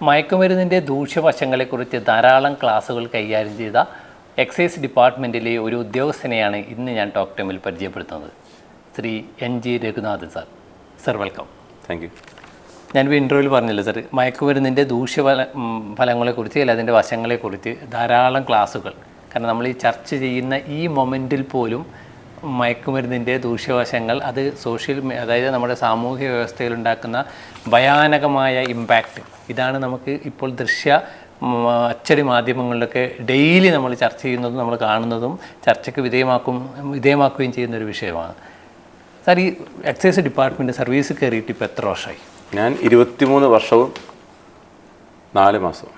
മയക്കുമരുന്നിൻ്റെ ദൂഷ്യവശങ്ങളെക്കുറിച്ച് ധാരാളം ക്ലാസ്സുകൾ കൈകാര്യം ചെയ്ത എക്സൈസ് ഡിപ്പാർട്ട്മെൻറ്റിലെ ഒരു ഉദ്യോഗസ്ഥനെയാണ് ഇന്ന് ഞാൻ ടോക്ക് ടൈമിൽ പരിചയപ്പെടുത്തുന്നത്. Shri NG Raghunathan sir. Sir welcome. Thank you. ഞാനിപ്പോൾ ഇൻ്റർവ്യൂവിൽ പറഞ്ഞില്ല സാർ, മയക്കുമരുന്നിൻ്റെ ഫലങ്ങളെക്കുറിച്ച് അല്ല അതിൻ്റെ വശങ്ങളെക്കുറിച്ച് ധാരാളം ക്ലാസ്സുകൾ. കാരണം നമ്മൾ ഈ ചർച്ച ചെയ്യുന്ന ഈ മൊമെൻറ്റിൽ പോലും മയക്കുമരുന്നിൻ്റെ ദൂഷ്യവശങ്ങൾ അത് അതായത് നമ്മുടെ സാമൂഹിക വ്യവസ്ഥയിൽ ഉണ്ടാക്കുന്ന ഭയാനകമായ ഇമ്പാക്റ്റ്, ഇതാണ് നമുക്ക് ഇപ്പോൾ അച്ചടി മാധ്യമങ്ങളിലൊക്കെ ഡെയിലി നമ്മൾ ചർച്ച ചെയ്യുന്നതും നമ്മൾ കാണുന്നതും ചർച്ചയ്ക്ക് വിധേയമാക്കുകയും ചെയ്യുന്നൊരു വിഷയമാണ്. സാർ, ഈ എക്സൈസ് ഡിപ്പാർട്ട്മെൻറ്റ് സർവീസ് കയറിയിട്ട് ഇപ്പോൾ എത്ര വർഷമായി? ഞാൻ 23 വർഷവും 4 മാസവും.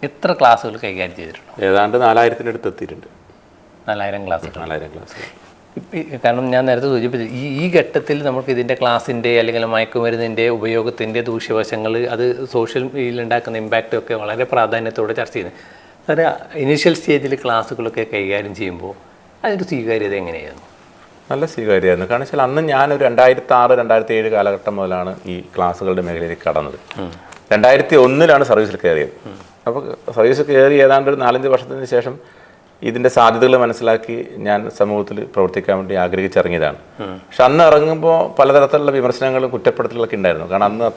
എത്ര ക്ലാസ്സുകൾ കൈകാര്യം ചെയ്തിട്ടുണ്ട്? ഏതാണ്ട് 4000-ൻ്റെ അടുത്ത് എത്തിയിട്ടുണ്ട്. 4000 ക്ലാസ്. കാരണം ഞാൻ നേരത്തെ സൂചിപ്പിച്ചു, ഈ ഘട്ടത്തിൽ നമുക്ക് ഇതിൻ്റെ ക്ലാസ്സിൻ്റെ അല്ലെങ്കിൽ മയക്കുമരുന്നിൻ്റെ ഉപയോഗത്തിൻ്റെ ദൂഷ്യവശങ്ങൾ, അത് സോഷ്യൽ മീഡിയയിലുണ്ടാക്കുന്ന ഇമ്പാക്റ്റ് ഒക്കെ വളരെ പ്രാധാന്യത്തോടെ ചർച്ച ചെയ്യുന്നത്. സാർ, ഇനീഷ്യൽ സ്റ്റേജിൽ ക്ലാസ്സുകളൊക്കെ കൈകാര്യം ചെയ്യുമ്പോൾ അതിൻ്റെ സ്വീകാര്യത എങ്ങനെയായിരുന്നു? നല്ല സ്വീകാര്യമായിരുന്നു. കാരണം വെച്ചാൽ അന്ന് ഞാനൊരു 2006-2007 കാലഘട്ടം മുതലാണ് ഈ ക്ലാസ്സുകളുടെ മേഖലയിലേക്ക് കടന്നത്. 2001 സർവീസിൽ കയറിയത്. അപ്പോൾ സർവീസിൽ കയറി ഏതാണ്ട് ഒരു 4-5 വർഷത്തിന് ശേഷം ഇതിൻ്റെ സാധ്യതകൾ മനസ്സിലാക്കി ഞാൻ സമൂഹത്തിൽ പ്രവർത്തിക്കാൻ വേണ്ടി ആഗ്രഹിച്ചിറങ്ങിയതാണ്. പക്ഷെ അന്ന് ഇറങ്ങുമ്പോൾ പലതരത്തിലുള്ള വിമർശനങ്ങളും കുറ്റപ്പെടുത്തലുകളൊക്കെ ഉണ്ടായിരുന്നു. കാരണം അന്ന്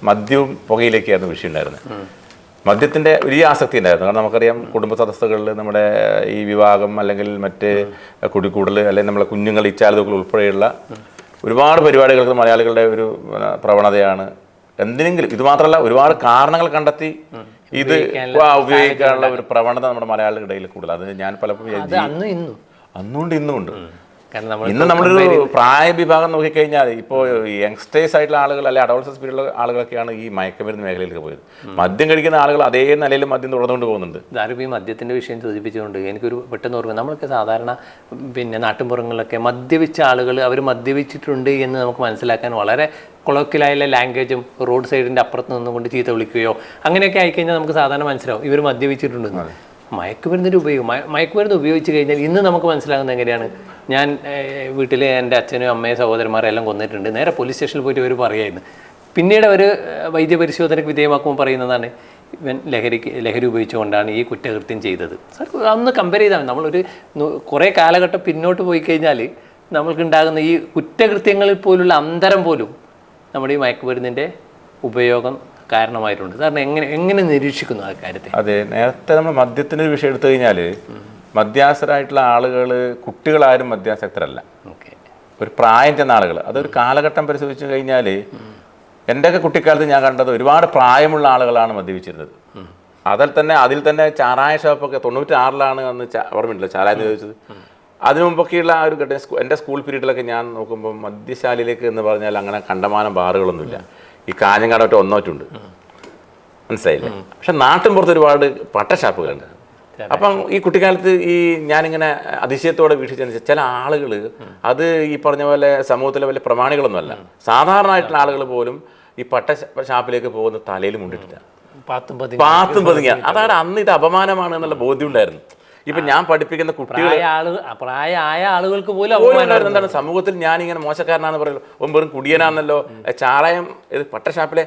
മദ്യവും പുകയിലേക്കായിരുന്നു വിഷയം ഉണ്ടായിരുന്നത്. മദ്യത്തിൻ്റെ വലിയ ആസക്തി ഉണ്ടായിരുന്നു. കാരണം നമുക്കറിയാം, കുടുംബ സദസ്സുകളിൽ നമ്മുടെ ഈ വിവാഹം അല്ലെങ്കിൽ മറ്റ് കുടിക്കൂടൽ അല്ലെങ്കിൽ നമ്മളെ കുഞ്ഞുങ്ങൾ ഇച്ചാലിതകൾ ഉൾപ്പെടെയുള്ള ഒരുപാട് പരിപാടികൾക്ക് മലയാളികളുടെ ഒരു പ്രവണതയാണ്. എന്തിനെങ്കിലും, ഇത് മാത്രമല്ല ഒരുപാട് കാരണങ്ങൾ കണ്ടെത്തി ഇത് ഉപയോഗിക്കാനുള്ള ഒരു പ്രവണത നമ്മുടെ മലയാളികളുടെ ഇടയിൽ കൂടുതൽ. അത് ഞാൻ പലപ്പോഴും അന്നുകൊണ്ട് ഇന്നുമുണ്ട്. ഇന്ന് നമ്മളൊരു പ്രായ വിഭാഗം നോക്കിക്കഴിഞ്ഞാൽ ഇപ്പോൾ യങ്സ്റ്റേഴ്സ് ആയിട്ടുള്ള ആളുകൾ അല്ലെങ്കിൽ അഡോളസൻസ് പീരീഡിലുള്ള ആളുകളൊക്കെയാണ് ഈ മയക്കുമരുന്ന് മേഖലയിലേക്ക് പോയത്. മദ്യം കഴിക്കുന്ന ആളുകൾ അതേ നിലയിൽ മദ്യം തുടർന്നുകൊണ്ട് പോകുന്നുണ്ട്. ആരും ഈ മദ്യത്തിൻ്റെ വിഷയം സൂചിപ്പിച്ചുകൊണ്ട് എനിക്കൊരു പെട്ടെന്ന് ഓർമ്മ, നമ്മളൊക്കെ സാധാരണ നാട്ടിൻപുറങ്ങളിലൊക്കെ മദ്യപിച്ച ആളുകൾ അവർ മദ്യപിച്ചിട്ടുണ്ട് എന്ന് നമുക്ക് മനസ്സിലാക്കാൻ വളരെ കൊളോക്കിലായുള്ള ലാംഗ്വേജും റോഡ് സൈഡിൻ്റെ അപ്പുറത്ത് നിന്നുകൊണ്ട് ചീത്ത വിളിക്കുകയോ അങ്ങനെയൊക്കെ ആയിക്കഴിഞ്ഞാൽ നമുക്ക് സാധാരണ മനസ്സിലാവും ഇവർ മദ്യപിച്ചിട്ടുണ്ടെന്ന്. മയക്കുമരുന്നിൻ്റെ മയക്കുമരുന്ന് ഉപയോഗിച്ച് കഴിഞ്ഞാൽ ഇന്ന് നമുക്ക് മനസ്സിലാകുന്നത് എങ്ങനെയാണ്? ഞാൻ വീട്ടിൽ എൻ്റെ അച്ഛനും അമ്മയും സഹോദരന്മാരെല്ലാം കൊന്നിട്ടുണ്ട്, നേരെ പോലീസ് സ്റ്റേഷനിൽ പോയിട്ട് അവർ പറയുമായിരുന്നു. പിന്നീട് അവർ വൈദ്യപരിശോധനയ്ക്ക് വിധേയമാക്കുമ്പോൾ പറയുന്നതാണ് ഇവൻ ലഹരി ഉപയോഗിച്ചുകൊണ്ടാണ് ഈ കുറ്റകൃത്യം ചെയ്തത്. സാർ, അന്ന് കമ്പയർ ചെയ്താൽ നമ്മളൊരു കുറേ കാലഘട്ടം പിന്നോട്ട് പോയി കഴിഞ്ഞാൽ നമ്മൾക്കുണ്ടാകുന്ന ഈ കുറ്റകൃത്യങ്ങളിൽ പോലുള്ള അന്തരം പോലും നമ്മുടെ ഈ മയക്കുമരുന്നിൻ്റെ ഉപയോഗം കാരണമായിട്ടുണ്ട്. സാറിന് എങ്ങനെ നിരീക്ഷിക്കുന്നു ആ കാര്യത്തെ? അതെ, നേരത്തെ നമ്മൾ മദ്യത്തിൻ്റെ ഒരു വിഷയം എടുത്തു കഴിഞ്ഞാൽ മദ്യാസരായിട്ടുള്ള ആളുകൾ, കുട്ടികളാരും മദ്യാസക്തരല്ല. ഒരു പ്രായം ചെന്ന ആളുകൾ, അതൊരു കാലഘട്ടം പരിശോധിച്ച് കഴിഞ്ഞാൽ എൻ്റെയൊക്കെ കുട്ടിക്കാലത്ത് ഞാൻ കണ്ടത് ഒരുപാട് പ്രായമുള്ള ആളുകളാണ് മദ്യപിച്ചിരുന്നത്. അതിൽ തന്നെ ചാരായ ഷോപ്പൊക്കെ 96-ലാണ് അന്ന് ഓർമ്മയില്ല ചാരായം ചോദിച്ചത്. അതിനു മുമ്പൊക്കെയുള്ള ആ ഒരു ഘട്ടം എൻ്റെ സ്കൂൾ പീരീഡിലൊക്കെ ഞാൻ നോക്കുമ്പോൾ മദ്യശാലയിലേക്ക് എന്ന് പറഞ്ഞാൽ അങ്ങനെ കണ്ടമാനം ബാറുകളൊന്നുമില്ല. ഈ കാഞ്ഞങ്ങാടൊക്കെ ഒന്നോറ്റുണ്ട്, മനസ്സിലായില്ലേ? പക്ഷെ നാട്ടിൻ പുറത്ത് ഒരുപാട് പട്ടഷാപ്പുകളുണ്ട്. അപ്പം ഈ കുട്ടിക്കാലത്ത് ഞാനിങ്ങനെ അതിശയത്തോടെ വീക്ഷിച്ചെന്ന് ചില ആളുകൾ അത് ഈ പറഞ്ഞ പോലെ സമൂഹത്തിലെ വലിയ പ്രമാണികളൊന്നുമല്ല, സാധാരണ ആയിട്ടുള്ള ആളുകൾ പോലും ഈ ഷാപ്പിലേക്ക് പോകുന്ന തലയിൽ മുണ്ടിട്ടില്ല, പാത്തും പതുങ്ങിയ. അതാണ് അന്ന് ഇത് അപമാനമാണ് എന്നുള്ള ബോധ്യം ഉണ്ടായിരുന്നു. ഇപ്പം ഞാൻ പഠിപ്പിക്കുന്ന കുട്ടികൾ, പ്രായമായ ആളുകൾക്ക് പോലും എന്താണ് സമൂഹത്തിൽ ഞാനിങ്ങനെ മോശക്കാരനാന്ന് പറയുള്ളൂ, വെറും കുടിയനാന്നല്ലോ, ചാരായം ഇത് പട്ടഷാപ്പിലെ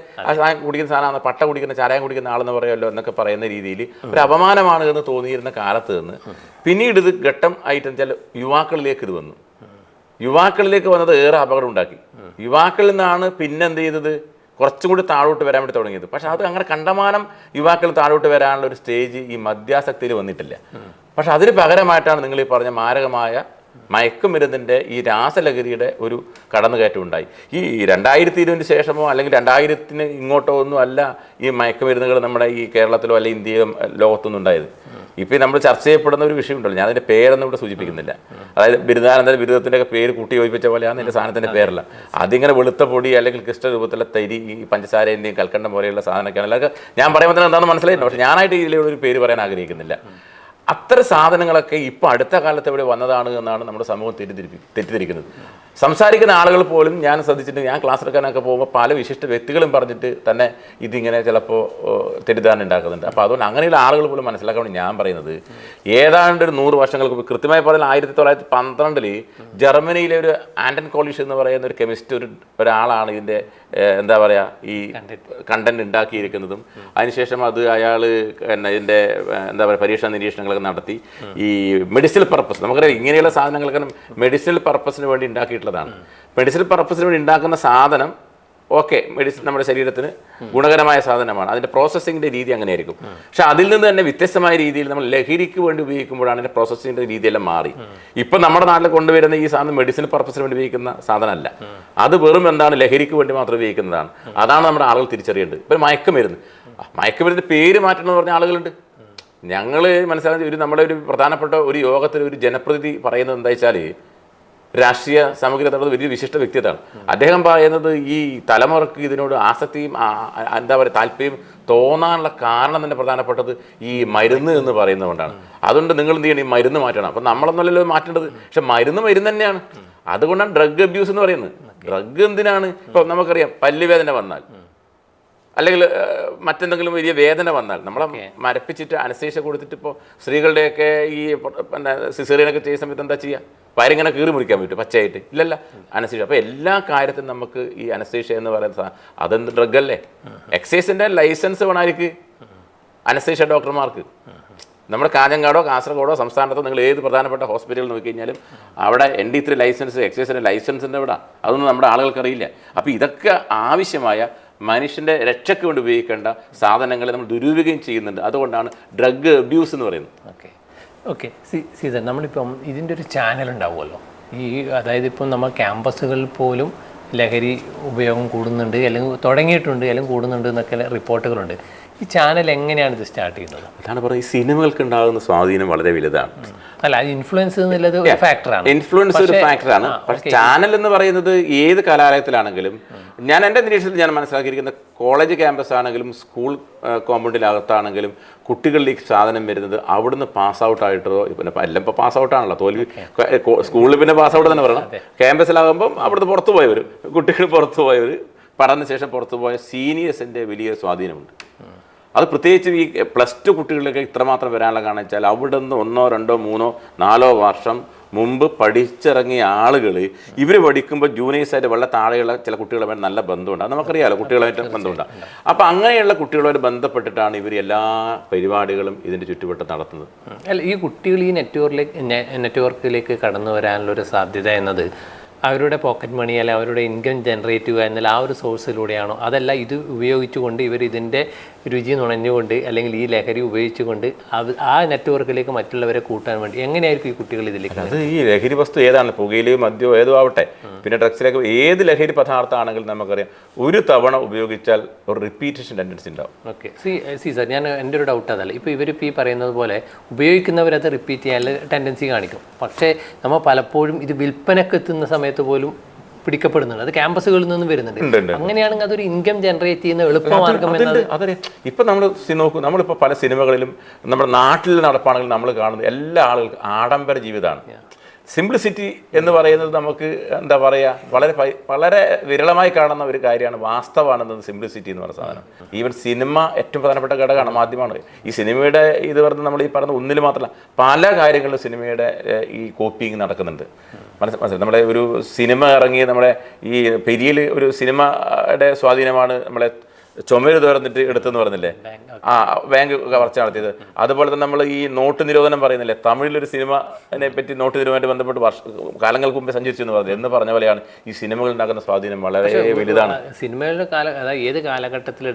കുടിക്കുന്ന സാധനമാണ്, പട്ട കുടിക്കുന്ന ചാരായം കുടിക്കുന്ന ആളെന്ന് പറയുമല്ലോ എന്നൊക്കെ പറയുന്ന രീതിയിൽ ഒരു അപമാനമാണ് എന്ന് തോന്നിയിരുന്ന കാലത്ത് നിന്ന് പിന്നീട് ഇത് ഘട്ടം ആയിട്ട് ചില യുവാക്കളിലേക്ക് ഇത് വന്നു. യുവാക്കളിലേക്ക് വന്നത് ഏറെ അപകടം ഉണ്ടാക്കി. യുവാക്കളിൽ നിന്നാണ് പിന്നെന്ത് ചെയ്തത്, കുറച്ചും കൂടി താഴോട്ട് വരാൻ വേണ്ടി തുടങ്ങിയത്. പക്ഷെ അത് അങ്ങനെ കണ്ടമാനം യുവാക്കൾ താഴോട്ട് വരാനുള്ള ഒരു സ്റ്റേജ് ഈ മദ്യാസക്തിയിൽ വന്നിട്ടില്ല. പക്ഷെ അതിന് പകരമായിട്ടാണ് നിങ്ങൾ ഈ പറഞ്ഞ മാരകമായ മയക്കുമരുന്നിൻ്റെ ഈ രാസലഹരിയുടെ ഒരു കടന്നുകയറ്റം ഉണ്ടായി. ഈ 2020 ശേഷമോ അല്ലെങ്കിൽ 2000 ഇങ്ങോട്ടോ ഒന്നും അല്ല ഈ മയക്കുമരുന്നുകൾ നമ്മുടെ ഈ കേരളത്തിലോ അല്ലെങ്കിൽ ഇന്ത്യയിലോ ലോകത്തൊന്നും ഉണ്ടായത്. ഇപ്പം നമ്മൾ ചർച്ച ചെയ്യപ്പെടുന്ന ഒരു വിഷയമുണ്ടല്ലോ, ഞാൻ അതിൻ്റെ പേരൊന്നും ഇവിടെ സൂചിപ്പിക്കുന്നില്ല. അതായത് ബിരുദാനന്തര ബിരുദത്തിൻ്റെ ഒക്കെ പേര് കൂട്ടി യോജിപ്പിച്ച പോലെയാണ് എൻ്റെ സാധനത്തിൻ്റെ പേരല്ല. അതിങ്ങനെ വെളുത്ത പൊടി അല്ലെങ്കിൽ ക്രിസ്റ്റൽ രൂപത്തിലുള്ള തരി, ഈ പഞ്ചസാരേൻ്റെയും കൽക്കണ്ടം പോലെയുള്ള സാധനമൊക്കെയാണ്. അതൊക്കെ ഞാൻ പറയുമ്പോൾ തന്നെ എന്താണെന്ന് മനസ്സിലായില്ല. പക്ഷേ ഞാനായിട്ട് ഇതിലൊരു പേര് പറയാൻ ആഗ്രഹിക്കുന്നില്ല. അത്തരം സാധനങ്ങളൊക്കെ ഇപ്പോൾ അടുത്ത കാലത്ത് ഇവിടെ വന്നതാണ് എന്നാണ് നമ്മുടെ സമൂഹം തെറ്റിദ്ധരിക്കുന്നത്. സംസാരിക്കുന്ന ആളുകൾ പോലും ഞാൻ ശ്രദ്ധിച്ചിട്ട് ഞാൻ ക്ലാസ് എടുക്കാനൊക്കെ പോകുമ്പോൾ പല വിശിഷ്ട വ്യക്തികളും പറഞ്ഞിട്ട് തന്നെ ഇതിങ്ങനെ ചിലപ്പോൾ തെറ്റിദ്ധാരണ ഉണ്ടാക്കുന്നുണ്ട്. അപ്പോൾ അതുകൊണ്ട് അങ്ങനെയുള്ള ആളുകൾ പോലും മനസ്സിലാക്കാൻ വേണ്ടി ഞാൻ പറയുന്നത് ഏതാണ്ട് ഒരു 100 വർഷങ്ങൾക്ക് കൃത്യമായി പറഞ്ഞാൽ 1912 ജർമ്മനിയിലെ ഒരു ആൻഡൻ കോളിഷ് എന്ന് പറയുന്ന ഒരു കെമിസ്റ്റ് ഒരാളാണ് ഇതിൻ്റെ എന്താ പറയുക ഈ കണ്ടന്റ് ഉണ്ടാക്കിയിരിക്കുന്നതും അതിനുശേഷം അത് അയാൾ ഇതിൻ്റെ എന്താ പറയുക പരീക്ഷാ നിരീക്ഷണങ്ങളൊക്കെ നടത്തി ഈ മെഡിസിനൽ പർപ്പസ് നമുക്കറിയാം ഇങ്ങനെയുള്ള സാധനങ്ങളൊക്കെ മെഡിസിനൽ പർപ്പസിന് വേണ്ടി ഉണ്ടാക്കിയിട്ടുള്ളതാണ്. മെഡിസിനൽ പർപ്പസിന് വേണ്ടി ഉണ്ടാക്കുന്ന സാധനം ഓക്കെ മെഡിസിൻ നമ്മുടെ ശരീരത്തിന് ഗുണകരമായ സാധനമാണ്, അതിൻ്റെ പ്രോസസ്സിങ്ങിൻ്റെ രീതി അങ്ങനെയായിരിക്കും. പക്ഷെ അതിൽ നിന്ന് തന്നെ വ്യത്യസ്തമായ രീതിയിൽ നമ്മൾ ലഹരിക്ക് വേണ്ടി ഉപയോഗിക്കുമ്പോഴാണ് അതിൻ്റെ പ്രോസസ്സിങ്ങിൻ്റെ രീതിയെല്ലാം മാറി. ഇപ്പം നമ്മുടെ നാട്ടിൽ കൊണ്ടുവരുന്ന ഈ സാധനം മെഡിസിൻ പർപ്പസിന് വേണ്ടി ഉപയോഗിക്കുന്ന സാധനമല്ല, അത് വെറും എന്താണ് ലഹരിക്ക് വേണ്ടി മാത്രം ഉപയോഗിക്കുന്നതാണ്. അതാണ് നമ്മുടെ ആളുകൾ തിരിച്ചറിയേണ്ടത്. ഇപ്പം മയക്കുമരുന്ന് പേര് മാറ്റണമെന്ന് പറഞ്ഞ ആളുകളുണ്ട്. ഞങ്ങൾ മനസ്സിലാക്കുന്ന നമ്മുടെ ഒരു പ്രധാനപ്പെട്ട ഒരു യോഗത്തിൽ ഒരു ജനപ്രതിനിധി പറയുന്നത് എന്താ വെച്ചാൽ രാഷ്ട്രീയ സമഗ്രതയുടെ വലിയ വിശിഷ്ട വ്യക്തിത്വമാണ്. അദ്ദേഹം പറയുന്നത് ഈ തലമുറക്ക് ഇതിനോട് ആസക്തിയും എന്താ പറയുക താല്പര്യം തോന്നാനുള്ള കാരണം തന്നെ പ്രധാനപ്പെട്ടത് ഈ മരുന്ന് എന്ന് പറയുന്നതുകൊണ്ടാണ്. അതുകൊണ്ട് നിങ്ങൾ എന്ത് ചെയ്യണം, ഈ മരുന്ന് മാറ്റണം. അപ്പം നമ്മളൊന്നുമല്ലല്ലോ മാറ്റേണ്ടത്, പക്ഷെ മരുന്ന് തന്നെയാണ്. അതുകൊണ്ടാണ് ഡ്രഗ് അബ്യൂസ് എന്ന് പറയുന്നത്. ഡ്രഗ് എന്തിനാണ്? ഇപ്പം നമുക്കറിയാം പല്ലുവേദന വന്നാൽ അല്ലെങ്കിൽ മറ്റെന്തെങ്കിലും വലിയ വേദന വന്നാൽ നമ്മളെ മരപ്പിച്ചിട്ട് അനസ്തേഷ്യ കൊടുത്തിട്ട് ഇപ്പോൾ സ്ത്രീകളുടെയൊക്കെ ഈ പിന്നെ സിസേറിയനൊക്കെ ചെയ്യുന്ന സമയത്ത് എന്താ ചെയ്യുക, വയറിങ്ങനെ കീറി മുറിക്കാൻ പറ്റും പച്ചയായിട്ട്? ഇല്ലല്ല, അനസ്തേഷ്യ. അപ്പോൾ എല്ലാ കാര്യത്തിനും നമുക്ക് ഈ അനസ്തേഷ്യ എന്ന് പറയുന്ന അതെന്ത് ഡ്രഗല്ലേ? എക്സൈസിൻ്റെ ലൈസൻസ് വേണമായിരിക്ക് അനസ്തേഷ്യ ഡോക്ടർമാർക്ക്. നമ്മുടെ കാഞ്ഞങ്ങാടോ കാസർഗോഡോ സംസ്ഥാനത്തോ നിങ്ങൾ ഏത് പ്രധാനപ്പെട്ട ഹോസ്പിറ്റലിൽ നോക്കിക്കഴിഞ്ഞാലും അവിടെ ND3 ലൈസൻസ് എക്സൈസിൻ്റെ ലൈസൻസിൻ്റെ ഇവിടെ അതൊന്നും നമ്മുടെ ആളുകൾക്കറിയില്ല. അപ്പോൾ ഇതൊക്കെ ആവശ്യമായ മനുഷ്യൻ്റെ രക്ഷയ്ക്ക് വേണ്ടി ഉപയോഗിക്കേണ്ട സാധനങ്ങളെ നമ്മൾ ദുരുപയോഗം ചെയ്യുന്നുണ്ട്. അതുകൊണ്ടാണ് ഡ്രഗ് അബ്യൂസ് എന്ന് പറയുന്നത്. ഓക്കെ സീതൻ, നമ്മളിപ്പം ഇതിൻ്റെ ഒരു ചാനൽ ഉണ്ടാവുമല്ലോ, ഈ അതായത് ഇപ്പം നമ്മൾ ക്യാമ്പസുകളിൽ പോലും ലഹരി ഉപയോഗം കൂടുന്നുണ്ട്, അല്ലെങ്കിൽ തുടങ്ങിയിട്ടുണ്ട്, അല്ലെങ്കിൽ കൂടുന്നുണ്ട് എന്നൊക്കെ റിപ്പോർട്ടുകളുണ്ട്. ഈ ചാനൽ എങ്ങനെയാണ് ഇത് സ്റ്റാർട്ട് ചെയ്യുന്നത്? അതാണ് പറയുന്നത്, ഈ സിനിമകൾക്ക് ഉണ്ടാകുന്ന സ്വാധീനം വളരെ വലുതാണ്. അല്ല, ഇൻഫ്ലുവൻസ് എന്നുള്ളത് ഒരു ഫാക്ടറാണ്. ഇൻഫ്ലുവൻസ് ഒരു ഫാക്ടറാണ്. പക്ഷേ ചാനൽ എന്ന് പറയുന്നത് ഏത് കലാലയത്തിലാണെങ്കിലും ഞാൻ എൻ്റെ നിരീക്ഷണത്തിൽ ഞാൻ മനസ്സിലാക്കിയിരിക്കുന്ന കോളേജ് ക്യാമ്പസ് ആണെങ്കിലും സ്കൂൾ കോമ്പൗണ്ടിനകത്താണെങ്കിലും കുട്ടികളിലേക്ക് സാധനം വരുന്നത് അവിടുന്ന് പാസ് ഔട്ട് ആയിട്ടോ, പിന്നെ എല്ലാം ഇപ്പോൾ പാസ് ഔട്ടാണല്ലോ, തോൽവി സ്കൂളിൽ പിന്നെ പാസ് ഔട്ട് തന്നെ പറയണം. ക്യാമ്പസിലാകുമ്പം അവിടുന്ന് പുറത്തു പോയവർ, കുട്ടികൾ പുറത്തു പോയവർ, പഠനശേഷം പുറത്തു പോയ സീനിയേഴ്സിൻ്റെ വലിയ സ്വാധീനമുണ്ട്. അത് പ്രത്യേകിച്ച് ഈ +2 കുട്ടികളിലൊക്കെ ഇത്രമാത്രം വരാനുള്ള കാരണം വെച്ചാൽ അവിടെ നിന്ന് 1, 2, 3, 4 വർഷം മുമ്പ് പഠിച്ചിറങ്ങിയ ആളുകൾ ഇവർ പഠിക്കുമ്പോൾ ജൂനിയേഴ്സായിട്ട് വളരെ താഴെയുള്ള ചില കുട്ടികളുമായിട്ട് നല്ല ബന്ധമുണ്ട്. അത് നമുക്കറിയാമല്ലോ, കുട്ടികളുമായിട്ട് ബന്ധമുണ്ട്. അപ്പോൾ അങ്ങനെയുള്ള കുട്ടികളുമായിട്ട് ബന്ധപ്പെട്ടിട്ടാണ് ഇവർ എല്ലാ പരിപാടികളും ഇതിൻ്റെ ചുറ്റുവട്ടം നടത്തുന്നത്. അല്ല, ഈ കുട്ടികൾ ഈ നെറ്റ്വർക്കിലേക്ക് കടന്നു വരാനുള്ളൊരു സാധ്യത എന്നത് അവരുടെ പോക്കറ്റ് മണി അല്ല അവരുടെ ഇൻകം ജനറേറ്റ് ചെയ്യുക എന്നാൽ ആ ഒരു സോഴ്സിലൂടെയാണോ, അതല്ല ഇത് ഉപയോഗിച്ചുകൊണ്ട് ഇവർ ഇതിൻ്റെ രുചി നുണഞ്ഞുകൊണ്ട് അല്ലെങ്കിൽ ഈ ലഹരി ഉപയോഗിച്ചുകൊണ്ട് ആ നെറ്റ്വർക്കിലേക്ക് മറ്റുള്ളവരെ കൂട്ടാൻ വേണ്ടി എങ്ങനെയായിരിക്കും ഈ കുട്ടികൾ ഇതിലേക്ക്? അത് ഈ ലഹരി വസ്തു ഏതാണ്, പുകയിലെയോ മദ്യമോ ഏതോ ആവട്ടെ, പിന്നെ ഡ്രഗ്സിലേക്ക് ഏത് ലഹരി പദാർത്ഥമാണെങ്കിലും നമുക്കറിയാം ഒരു തവണ ഉപയോഗിച്ചാൽ ഒരു റിപ്പീറ്റേഷൻ ടെൻഡൻസി ഉണ്ടാവും. ഓക്കെ, സാർ, ഞാൻ എൻ്റെ ഒരു ഡൗട്ട് അതല്ല, ഇപ്പോൾ ഇവരിപ്പോൾ ഈ പറയുന്നത് പോലെ ഉപയോഗിക്കുന്നവരത് റിപ്പീറ്റ് ചെയ്യാനുള്ള ടെൻഡൻസി കാണിക്കും. പക്ഷേ നമ്മൾ പലപ്പോഴും ഇത് വിൽപ്പനക്ക് എത്തുന്ന സമയത്ത് പോലും പിടിക്കപ്പെടുന്നുണ്ട്, അത് ക്യാമ്പസുകളിൽ നിന്നും വരുന്നുണ്ട്. അങ്ങനെയാണെങ്കിൽ അതൊരു ഇൻകം ജനറേറ്റ് ചെയ്യുന്ന എളുപ്പമാർഗം. അതെ, ഇപ്പം നമ്മൾ നോക്കൂ, നമ്മളിപ്പോൾ പല സിനിമകളിലും നമ്മുടെ നാട്ടിൽ നടപ്പാണെങ്കിൽ നമ്മൾ കാണുന്നത് എല്ലാ ആളുകൾക്കും ആഡംബര ജീവിതമാണ്. സിംപ്ലിസിറ്റി എന്ന് പറയുന്നത് നമുക്ക് എന്താ പറയുക വളരെ വിരളമായി കാണുന്ന ഒരു കാര്യമാണ്, വാസ്തവമാണെന്നത് സിംപ്ലിസിറ്റി എന്ന് പറയുന്ന സാധനം. ഈവൻ സിനിമ ഏറ്റവും പ്രധാനപ്പെട്ട ഘടകമാണ്, മാധ്യമമാണ്. ഈ സിനിമയുടെ ഇത് പറഞ്ഞ് നമ്മൾ ഈ പറഞ്ഞ ഒന്നിൽ മാത്രമല്ല പല കാര്യങ്ങളിലും സിനിമയുടെ ഈ കോപ്പിങ് നടക്കുന്നുണ്ട്. മനസ്സിലായി, നമ്മുടെ ഒരു സിനിമ ഇറങ്ങി നമ്മുടെ ഈ പെരിയയിൽ ഒരു സിനിമയുടെ സ്വാധീനമാണ് നമ്മളെ ചുമര് തുറന്നിട്ട് എടുത്തെന്ന് പറഞ്ഞില്ലേ, ബാങ്ക് കവർച്ച നടത്തിയത്. അതുപോലെ തന്നെ നമ്മൾ ഈ നോട്ട് നിരോധനം പറയുന്നില്ലേ, തമിഴിലൊരു സിനിമയെ പറ്റി നോട്ട് നിരോധനമായിട്ട് ബന്ധപ്പെട്ട് കാലങ്ങൾക്ക് മുമ്പേ സഞ്ചരിച്ചു എന്ന് പറഞ്ഞ പോലെയാണ് ഈ സിനിമകൾ ഉണ്ടാക്കുന്ന സ്വാധീനം വളരെ വലുതാണ്. സിനിമയുടെ അതായത് ഏത് കാലഘട്ടത്തിൽ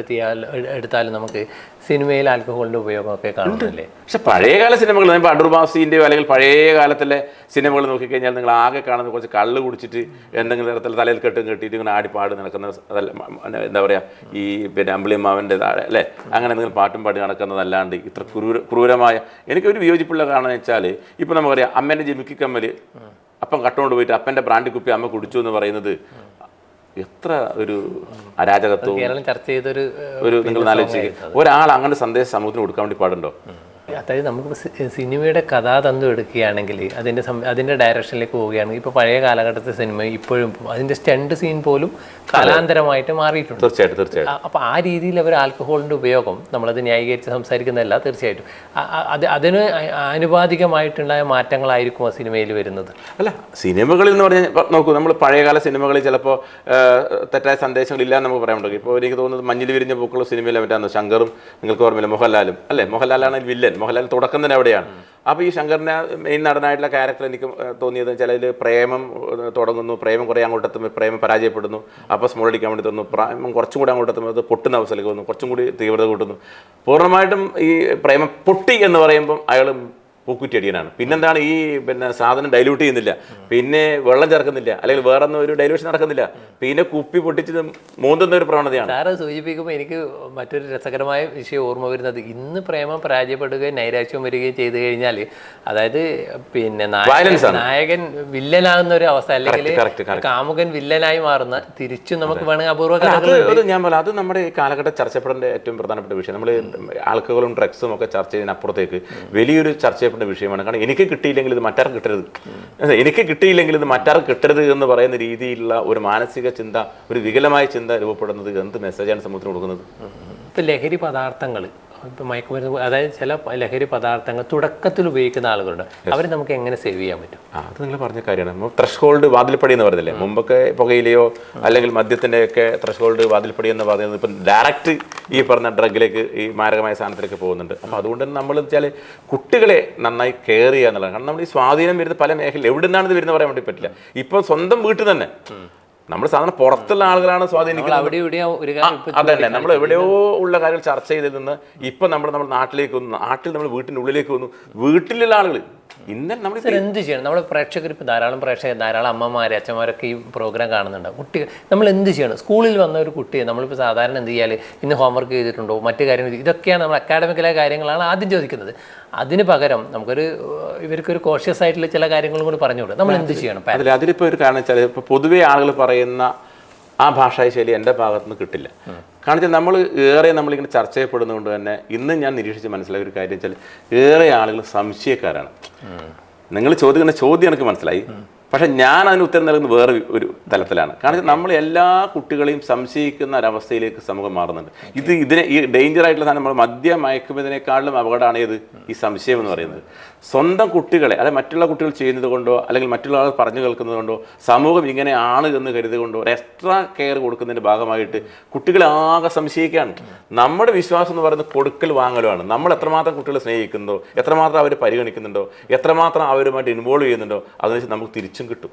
എടുത്താലും നമുക്ക് സിനിമയിൽ ആൽക്കഹോളിൻ്റെ ഉപയോഗമൊക്കെ കാണുന്നില്ലേ. പക്ഷെ പഴയകാല സിനിമകൾ ഇപ്പോൾ അടൂർ ബാസിൻ്റെയോ അല്ലെങ്കിൽ പഴയ കാലത്തിലെ സിനിമകൾ നോക്കിക്കഴിഞ്ഞാൽ നിങ്ങൾ ആകെ കാണുന്നത് കുറച്ച് കള്ള് കുടിച്ചിട്ട് എന്തെങ്കിലും തരത്തിൽ തലയിൽ കെട്ടും കെട്ടിയിട്ട് ഇങ്ങനെ ആടിപ്പാട് നടക്കുന്ന എന്താ പറയുക ഈ പിന്നെ അമ്പിളിമാവൻ്റെ താഴെ അല്ലേ അങ്ങനെ എന്തെങ്കിലും പാട്ടും പാടി നടക്കുന്നതല്ലാണ്ട് ഇത്ര ക്രൂരമായ എനിക്കൊരു വിയോജിപ്പുള്ള കാരണം വെച്ചാൽ ഇപ്പോൾ നമുക്കറിയാം അമ്മേൻ്റെ ജിമിക്കി കമ്മൽ അപ്പം കട്ടുകൊണ്ട് പോയിട്ട് അപ്പൻ്റെ ബ്രാൻഡ് കുപ്പി അമ്മ കുടിച്ചു എന്ന് പറയുന്നത് എത്ര ഒരു അരാജകത്വവും ചർച്ച ചെയ്തൊരു നിങ്ങൾ ആലോചിച്ച് ഒരാൾ അങ്ങനെ സന്ദേശം സമൂഹത്തിന് കൊടുക്കാൻ വേണ്ടി പാടുണ്ടോ? അതായത് നമുക്ക് സിനിമയുടെ കഥാതന്ത്വം എടുക്കുകയാണെങ്കിൽ അതിൻ്റെ ഡയറക്ഷനിലേക്ക് പോവുകയാണെങ്കിൽ ഇപ്പോൾ പഴയ കാലഘട്ടത്തെ സിനിമ ഇപ്പോഴും അതിൻ്റെ സ്റ്റണ്ട് സീൻ പോലും കാലാന്തരമായിട്ട് മാറിയിട്ടുണ്ട്. തീർച്ചയായിട്ടും. അപ്പോൾ ആ രീതിയിൽ അവർ ആൽക്കഹോളിൻ്റെ ഉപയോഗം നമ്മളത് ന്യായീകരിച്ച് സംസാരിക്കുന്നതല്ല, തീർച്ചയായിട്ടും അതിന് ആനുപാതികമായിട്ടുണ്ടായ മാറ്റങ്ങളായിരിക്കും ആ സിനിമയിൽ വരുന്നത്. അല്ല, സിനിമകളിൽ എന്ന് പറഞ്ഞാൽ നോക്കൂ, നമ്മൾ പഴയകാല സിനിമകളിൽ ചിലപ്പോൾ തെറ്റായ സന്ദേശങ്ങളില്ല എന്ന് നമുക്ക് പറയാൻ പറ്റും. ഇപ്പോൾ എനിക്ക് തോന്നുന്നത് മഞ്ഞിൽ വിരിഞ്ഞ പൂക്കൾ സിനിമയിലെ മറ്റാണ് ശങ്കറും, നിങ്ങൾക്ക് ഓർമ്മയില്ല, മോഹൻലാലും അല്ലേ? മോഹൻലാലാണ് വില്ലൻ. മോഹൻലാൽ തുടക്കം തന്നെ അവിടെയാണ്. അപ്പോൾ ഈ ശങ്കറിൻ്റെ മെയിൻ നടനായിട്ടുള്ള ക്യാരക്ടർ എനിക്ക് തോന്നിയത് ചിലതിൽ പ്രേമം തുടങ്ങുന്നു, പ്രേമം കുറേ അങ്ങോട്ടെത്തുമ്പോൾ പ്രേമം പരാജയപ്പെടുന്നു, അപ്പോൾ സ്മോൾ അടിക്കാൻ വേണ്ടി തോന്നുന്നു, പ്രേമം കുറച്ചും കൂടി അങ്ങോട്ടെത്തുമ്പോൾ അത് പൊട്ടുന്ന അവസ്ഥയിലേക്ക് വന്നു, കുറച്ചും കൂടി തീവ്രത കൂട്ടുന്നു. പൂർണ്ണമായിട്ടും ഈ പ്രേമം പൊട്ടി എന്ന് പറയുമ്പം അയാൾ പൂക്കുറ്റി അടിയനാണ്. പിന്നെന്താണ് ഈ സാധനം ഡൈല്യൂട്ട് ചെയ്യുന്നില്ല, പിന്നെ വെള്ളം ചേർക്കുന്നില്ല, അല്ലെങ്കിൽ വേറെ ഒന്നും ഒരു ഡൈല്യൂഷൻ നടക്കുന്നില്ല, പിന്നെ കുപ്പി പൊട്ടിച്ച് മൂന്നുന്ന ഒരു പ്രവണതയാണ്. സാറ് സൂചിപ്പിക്കുമ്പോൾ എനിക്ക് മറ്റൊരു രസകരമായ വിഷയം ഓർമ്മ വരുന്നത്, ഇന്ന് പ്രേമം പരാജയപ്പെടുകയും നൈരാശ്യം വരികയും ചെയ്തു കഴിഞ്ഞാൽ, അതായത് നായകൻ വില്ലനാകുന്ന ഒരു അവസ്ഥ, അല്ലെങ്കിൽ കാമുകൻ വില്ലനായി മാറുന്ന, തിരിച്ചും നമുക്ക് വേണമെങ്കിൽ അപൂർവ ഞാൻ പോലെ അത് നമ്മുടെ ഈ കാലഘട്ടം ചർച്ചപ്പെടേണ്ട ഏറ്റവും പ്രധാനപ്പെട്ട വിഷയം. നമ്മൾ ആൽക്കഹോളും ഡ്രഗ്സും ഒക്കെ ചർച്ച ചെയ്യുന്നതിനപ്പുറത്തേക്ക് വലിയൊരു ചർച്ച വിഷയമാണ്. കാരണം എനിക്ക് കിട്ടിയില്ലെങ്കിൽ ഇത് മറ്റാർക്ക് കിട്ടരുത്, എനിക്ക് കിട്ടിയില്ലെങ്കിൽ ഇത് മറ്റാർക്ക് കിട്ടരുത് എന്ന് പറയുന്ന രീതിയിലുള്ള ഒരു മാനസിക ചിന്ത, ഒരു വികലമായ ചിന്ത രൂപപ്പെടുന്നത് എന്ത് മെസ്സേജാണ് സമൂഹത്തിന് കൊടുക്കുന്നത്? ഇപ്പം ലഹരി പദാർത്ഥങ്ങൾ, ഇപ്പം മയക്കുമരുന്ന്, അതായത് ചില ലഹരി പദാർത്ഥങ്ങൾ തുടക്കത്തിൽ ഉപയോഗിക്കുന്ന ആളുകളുണ്ട്, അവർ നമുക്ക് എങ്ങനെ സേവ് ചെയ്യാൻ പറ്റും? അത് നിങ്ങൾ പറഞ്ഞ കാര്യമാണ്. ത്രഷ് ഹോൾഡ് വാതിൽപ്പടി എന്ന് പറഞ്ഞില്ലേ, മുമ്പൊക്കെ പുകയിലെയോ അല്ലെങ്കിൽ മദ്യത്തിൻ്റെ ഒക്കെ ത്രഷ് ഹോൾഡ് വാതിൽപ്പടി എന്ന് പറയുന്നത് ഇപ്പം ഡയറക്റ്റ് ഈ പറഞ്ഞ ഡ്രഗിലേക്ക്, ഈ മാരകമായ സാധനത്തിലേക്ക് പോകുന്നുണ്ട്. അപ്പോൾ അതുകൊണ്ട് തന്നെ നമ്മൾ വെച്ചാൽ കുട്ടികളെ നന്നായി കെയർ ചെയ്യുക എന്നുള്ളതാണ്. കാരണം നമ്മൾ ഈ സ്വാധീനം വരുന്ന പല മേഖല എവിടെ നിന്നാണ് ഇത് വരുന്നത് പറയാൻ വേണ്ടി പറ്റില്ല. ഇപ്പോൾ സ്വന്തം വീട്ടിൽ തന്നെ നമ്മൾ സാധാരണ പുറത്തുള്ള ആളുകളാണ് സ്വാധീനിക്കുന്നത്. അതന്നെ, നമ്മൾ എവിടെയോ ഉള്ള കാര്യങ്ങൾ ചർച്ച ചെയ്തതിൽ നിന്ന് ഇപ്പം നമ്മൾ നാട്ടിലേക്ക് വന്നു, നാട്ടിൽ നമ്മൾ വീട്ടിൻ്റെ ഉള്ളിലേക്ക് വന്നു, വീട്ടിലുള്ള ആളുകൾ ഇന്നലെ നമ്മൾ എന്ത് ചെയ്യണം? നമ്മൾ പ്രേക്ഷകർ ഇപ്പോൾ ധാരാളം അമ്മമാർ, അച്ഛന്മാരൊക്കെ ഈ പ്രോഗ്രാം കാണുന്നുണ്ട്. കുട്ടികൾ നമ്മൾ എന്ത് ചെയ്യണം? സ്കൂളിൽ വന്ന ഒരു കുട്ടിയെ നമ്മളിപ്പോൾ സാധാരണ എന്ത് ചെയ്യാൽ, ഇന്ന് ഹോംവർക്ക് ചെയ്തിട്ടുണ്ടോ, മറ്റു കാര്യങ്ങൾ, ഇതൊക്കെയാണ് നമ്മൾ അക്കാഡമിക്കലായ കാര്യങ്ങളാണ് ആദ്യം ചോദിക്കുന്നത്. അതിന് പകരം ഇവർക്കൊരു കോഷ്യസ് ആയിട്ടുള്ള ചില കാര്യങ്ങളും കൂടി പറഞ്ഞുകൂടെ? നമ്മൾ എന്ത് ചെയ്യണം? അതിലിപ്പോൾ ഒരു കാരണം വെച്ചാൽ ഇപ്പോൾ പൊതുവേ ആളുകൾ പറയുന്ന ആ ഭാഷാ ശൈലി എൻ്റെ ഭാഗത്തുനിന്ന് കിട്ടില്ല. കാരണം വെച്ചാൽ നമ്മളിങ്ങനെ ചർച്ച ചെയ്യപ്പെടുന്നതുകൊണ്ട് തന്നെ ഇന്ന് ഞാൻ നിരീക്ഷിച്ച് മനസ്സിലായ ഒരു കാര്യം വെച്ചാൽ ഏറെ ആളുകൾ സംശയക്കാരാണ്. നിങ്ങൾ ചോദിക്കുന്ന ചോദ്യം എനിക്ക് മനസ്സിലായി, പക്ഷെ ഞാൻ അതിന് ഉത്തരം നൽകുന്നത് വേറെ ഒരു തലത്തിലാണ്. കാരണം നമ്മൾ എല്ലാ കുട്ടികളെയും സംശയിക്കുന്ന ഒരവസ്ഥയിലേക്ക് സമൂഹം മാറുന്നുണ്ട്. ഈ ഡേഞ്ചർ ആയിട്ടുള്ള സാധനം, നമ്മൾ മദ്യം മയക്കുന്നതിനേക്കാളും അപകടമാണ് ഏത്? ഈ സംശയം എന്ന് പറയുന്നത്. സ്വന്തം കുട്ടികളെ, അല്ലെങ്കിൽ മറ്റുള്ള കുട്ടികൾ ചെയ്യുന്നത് കൊണ്ടോ അല്ലെങ്കിൽ മറ്റുള്ള ആൾ പറഞ്ഞു കേൾക്കുന്നത് കൊണ്ടോ സമൂഹം ഇങ്ങനെ ആണ് എന്ന് കരുതുകൊണ്ടോ ഒരു എക്സ്ട്രാ കെയർ കൊടുക്കുന്നതിൻ്റെ ഭാഗമായിട്ട് കുട്ടികളെ ആകെ സംശയിക്കുകയാണ്. നമ്മുടെ വിശ്വാസം എന്ന് പറയുന്നത് കൊടുക്കൽ വാങ്ങലുമാണ്. നമ്മൾ എത്രമാത്രം കുട്ടികളെ സ്നേഹിക്കുന്നുണ്ടോ, എത്രമാത്രം അവർ പരിഗണിക്കുന്നുണ്ടോ, എത്രമാത്രം അവരുമായിട്ട് ഇൻവോൾവ് ചെയ്യുന്നുണ്ടോ, അതിനനുസരിച്ച് നമുക്ക് തിരിച്ചും കിട്ടും.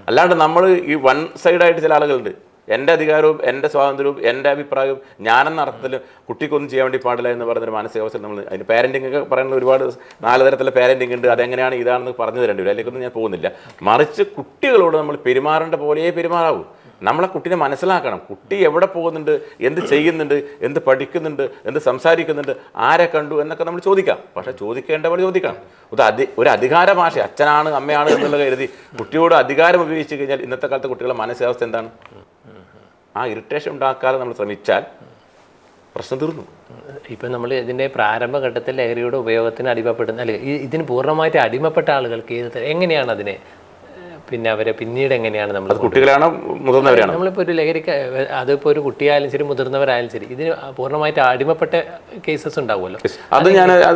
അല്ലാണ്ട് നമ്മൾ ഈ വൺ സൈഡായിട്ട് ചില ആളുകളുണ്ട്, എൻ്റെ അധികാരവും എൻ്റെ സ്വാതന്ത്ര്യവും എൻ്റെ അഭിപ്രായവും ഞാനെന്ന അർത്ഥത്തിൽ കുട്ടിക്കൊന്നും ചെയ്യാൻ വേണ്ടി പാടില്ല എന്ന് പറയുന്നൊരു മാനസികാവസ്ഥ. നമ്മൾ അതിന് പാരൻറ്റിംഗ് ഒക്കെ പറയുന്ന ഒരുപാട് 4 തരത്തിലുള്ള പാരൻറ്റിംഗ് ഉണ്ട്. അതെങ്ങനെയാണ് ഇതാണെന്ന് പറഞ്ഞു തരേണ്ടി വരും. അതിലേക്കൊന്നും ഞാൻ പോകുന്നില്ല. മറിച്ച് കുട്ടികളോട് നമ്മൾ പെരുമാറേണ്ട പോലെ പെരുമാറാവൂ. നമ്മളെ കുട്ടീനെ മനസ്സിലാക്കണം. കുട്ടി എവിടെ പോകുന്നുണ്ട്, എന്ത് ചെയ്യുന്നുണ്ട്, എന്ത് പഠിക്കുന്നുണ്ട്, എന്ത് സംസാരിക്കുന്നുണ്ട്, ആരെ കണ്ടു എന്നൊക്കെ നമ്മൾ ചോദിക്കാം. പക്ഷേ ചോദിക്കേണ്ട പോലെ ചോദിക്കണം. ഒരു അധികാര ഭാഷ, അച്ഛനാണ് അമ്മയാണ് എന്നുള്ള കരുതി കുട്ടിയോട് അധികാരം ഉപയോഗിച്ച് കഴിഞ്ഞാൽ ഇന്നത്തെ കാലത്തെ കുട്ടികളുടെ മാനസികാവസ്ഥ എന്താണ്? ആ ഇറിറ്റേഷൻ ഉണ്ടാക്കാതെ നമ്മൾ ശ്രമിച്ചാൽ പ്രശ്നം തീർന്നു. ഇപ്പം നമ്മൾ ഇതിൻ്റെ പ്രാരംഭഘട്ടത്തിൽ ലഹരിയുടെ ഉപയോഗത്തിന് അടിമപ്പെടുന്ന, അല്ലെങ്കിൽ ഇതിന് പൂർണ്ണമായിട്ട് അടിമപ്പെട്ട ആളുകൾക്ക് എങ്ങനെയാണ് അതിനെ പിന്നെ അവരെ പിന്നീട് എങ്ങനെയാണ് നമ്മൾ, കുട്ടികളാണോ മുതിർന്നവരാണ്? നമ്മളിപ്പോൾ ഒരു ലഹരിക്ക്, അതിപ്പോൾ ഒരു കുട്ടിയായാലും ശരി മുതിർന്നവരായാലും ശരി, ഇതിന് പൂർണ്ണമായിട്ട് അടിമപ്പെട്ട കേസസ് ഉണ്ടാവുമല്ലോ. അത്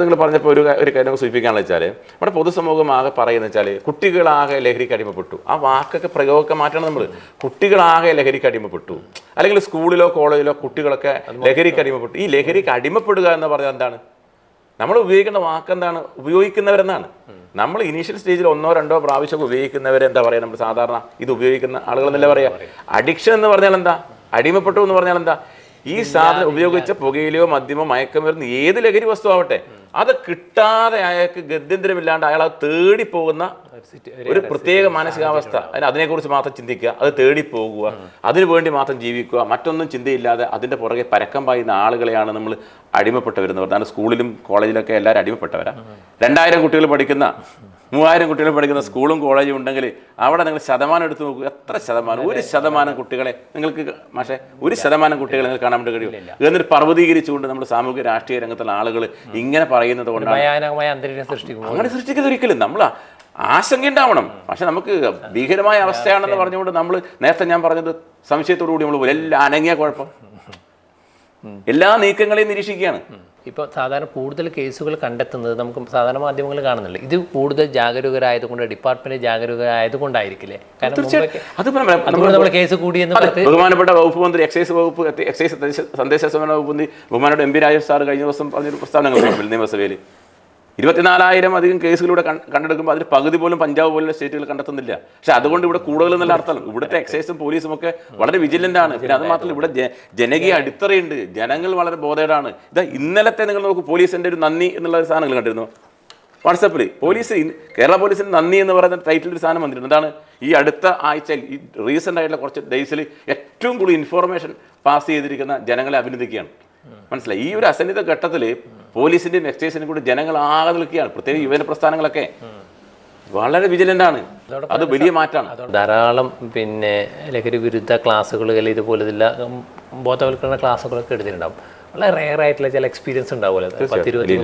നിങ്ങൾ പറഞ്ഞപ്പോൾ ഒരു കാര്യം സൂചിപ്പിക്കാന്ന് വെച്ചാൽ, നമ്മുടെ പൊതുസമൂഹം ആകെ പറയുന്നത് വെച്ചാൽ കുട്ടികളാകെ ലഹരിക്ക് അടിമപ്പെട്ടു. ആ വാക്കൊക്കെ പ്രയോഗമൊക്കെ മാറ്റണം നമ്മൾ. കുട്ടികളാകെ ലഹരിക്ക് അടിമപ്പെട്ടു, അല്ലെങ്കിൽ സ്കൂളിലോ കോളേജിലോ കുട്ടികളൊക്കെ ലഹരിക്ക് അടിമപ്പെട്ടു. ഈ ലഹരിക്ക് അടിമപ്പെടുക എന്ന് പറഞ്ഞാൽ എന്താണ്? നമ്മൾ ഉപയോഗിക്കേണ്ട വാക്കെന്താണ്? ഉപയോഗിക്കുന്നവരെന്നാണ്. നമ്മൾ ഇനീഷ്യൽ സ്റ്റേജിൽ 1-2 പ്രാവശ്യം ഉപയോഗിക്കുന്നവരെ എന്താ പറയുക? നമ്മൾ സാധാരണ ഇത് ഉപയോഗിക്കുന്ന ആളുകളെന്നല്ല പറയുക. അഡിക്ഷൻ എന്ന് പറഞ്ഞാൽ എന്താ? അടിമപ്പെട്ടു എന്ന് പറഞ്ഞാൽ എന്താ? ഈ സാധനം ഉപയോഗിച്ച പുകയിലയോ മദ്യമോ മയക്കുമരുന്ന് ഏത് ലഹരി വസ്തു ആവട്ടെ, അത് കിട്ടാതെ അയാൾക്ക് ഗത്യന്തരമില്ലാണ്ട് അയാൾ അത് തേടിപ്പോകുന്ന ഒരു പ്രത്യേക മാനസികാവസ്ഥ. അതിനെക്കുറിച്ച് മാത്രം ചിന്തിക്കുക, അത് തേടിപ്പോകുക, അതിനു വേണ്ടി മാത്രം ജീവിക്കുക, മറ്റൊന്നും ചിന്തയില്ലാതെ അതിൻ്റെ പുറകെ പരക്കം പായുന്ന ആളുകളെയാണ് നമ്മൾ അടിമപ്പെട്ടവരെന്ന് പറഞ്ഞാൽ. സ്കൂളിലും കോളേജിലൊക്കെ എല്ലാവരും അടിമപ്പെട്ടവരാ. 2000 കുട്ടികൾ പഠിക്കുന്ന 3000 കുട്ടികൾ പഠിക്കുന്ന സ്കൂളും കോളേജും ഉണ്ടെങ്കിൽ അവിടെ നിങ്ങൾ ശതമാനം എടുത്ത് നോക്കൂ. എത്ര ശതമാനം? 1% കുട്ടികളെ നിങ്ങൾക്ക് പക്ഷേ 1% കുട്ടികളെ നിങ്ങൾക്ക് കാണാൻ വേണ്ടി കഴിയും. എന്നിട്ട് പർവ്വതീകരിച്ചുകൊണ്ട് നമ്മൾ സാമൂഹിക രാഷ്ട്രീയ രംഗത്തുള്ള ആളുകൾ ഇങ്ങനെ പറയുന്നത് കൊണ്ടാണ് അങ്ങനെ സൃഷ്ടിക്കുന്നത്. ഒരിക്കലും നമ്മൾ ആശങ്കയുണ്ടാവണം. പക്ഷെ നമുക്ക് ഭീകരമായ അവസ്ഥയാണെന്ന് പറഞ്ഞുകൊണ്ട് നമ്മൾ നേരത്തെ ഞാൻ പറഞ്ഞത് സംശയത്തോടു കൂടി നമ്മൾ എല്ലാം അനങ്ങിയ കുഴപ്പം എല്ലാ നീക്കങ്ങളെയും നിരീക്ഷിക്കുകയാണ്. ഇപ്പോൾ സാധാരണ കൂടുതൽ കേസുകൾ കണ്ടെത്തുന്നത് നമുക്ക് സാധാരണ മാധ്യമങ്ങൾ കാണുന്നില്ല. ഇത് കൂടുതൽ ജാഗരൂകരായതുകൊണ്ട് ഡിപ്പാർട്ട്മെന്റ് ജാഗരൂകരായതുകൊണ്ടായിരിക്കില്ലേ? കാരണം കേസ് കൂടിയെന്ന് ബഹുമാനപ്പെട്ട വകുപ്പ് മന്ത്രി എക്സൈസ് സന്ദേശ സേവന വകുപ്പ് മന്ത്രി ബഹുമാനപ്പെട്ട MP രാജേഷ് സാർ കഴിഞ്ഞ ദിവസം പറഞ്ഞൊരു പ്രസ്താവന നിയമസഭയിൽ 24,000 അധികം കേസുകളിലൂടെ കണ്ടെടുക്കുമ്പോൾ അതിൽ പകുതി പോലും പഞ്ചാബ് പോലുള്ള സ്റ്റേറ്റുകൾ കണ്ടെത്തുന്നില്ല. പക്ഷെ അതുകൊണ്ട് ഇവിടെ കൂടുതൽ എന്നുള്ള അർത്ഥം ഇവിടുത്തെ എക്സൈസും പോലീസും ഒക്കെ വളരെ വിജിലൻ്റ് ആണ്. പിന്നെ അത് മാത്രമല്ല ഇവിടെ ജനകീയ അടിത്തറയുണ്ട്, ജനങ്ങൾ വളരെ ബോധേഡാണ്. ഇതാ ഇന്നലത്തെ നിങ്ങൾ നോക്കൂ, പോലീസിൻ്റെ ഒരു നന്ദി എന്നുള്ള ഒരു സാധനങ്ങൾ കണ്ടിരുന്നു വാട്സപ്പിൽ. കേരള പോലീസിന് നന്ദി എന്ന് പറയുന്ന ടൈറ്റിൽ ഒരു സാധനം വന്നിട്ടുണ്ട്. എന്താണ്? ഈ അടുത്ത ആഴ്ചയിൽ ഈ റീസെൻ്റ് ആയിട്ടുള്ള കുറച്ച് ഡേയ്സിൽ ഏറ്റവും കൂടുതൽ ഇൻഫോർമേഷൻ പാസ് ചെയ്തിരിക്കുന്ന ജനങ്ങളെ അഭിനന്ദിക്കുകയാണ്. മനസ്സിലായി? ഈ ഒരു അസന്നിധ ഘട്ടത്തിൽ പോലീസിന്റെയും എക്സൈസിനും കൂടി ജനങ്ങൾ ആകെ നിൽക്കുകയാണ്. പ്രത്യേകിച്ച് യുവജന പ്രസ്ഥാനങ്ങളൊക്കെ വളരെ വിജിലൻ്റ് ആണ്. അത് വലിയ മാറ്റമാണ്. ധാരാളം ലഹരി വിരുദ്ധ ക്ലാസ്സുകൾ അല്ലെങ്കിൽ ഇതുപോലെയുള്ള ബോധവൽക്കരണ ക്ലാസ്സുകളൊക്കെ എടുത്തിട്ടുണ്ടാവും. വളരെ റെയർ ആയിട്ടുള്ള ചില എക്സ്പീരിയൻസ് ഉണ്ടാവുമല്ലോ.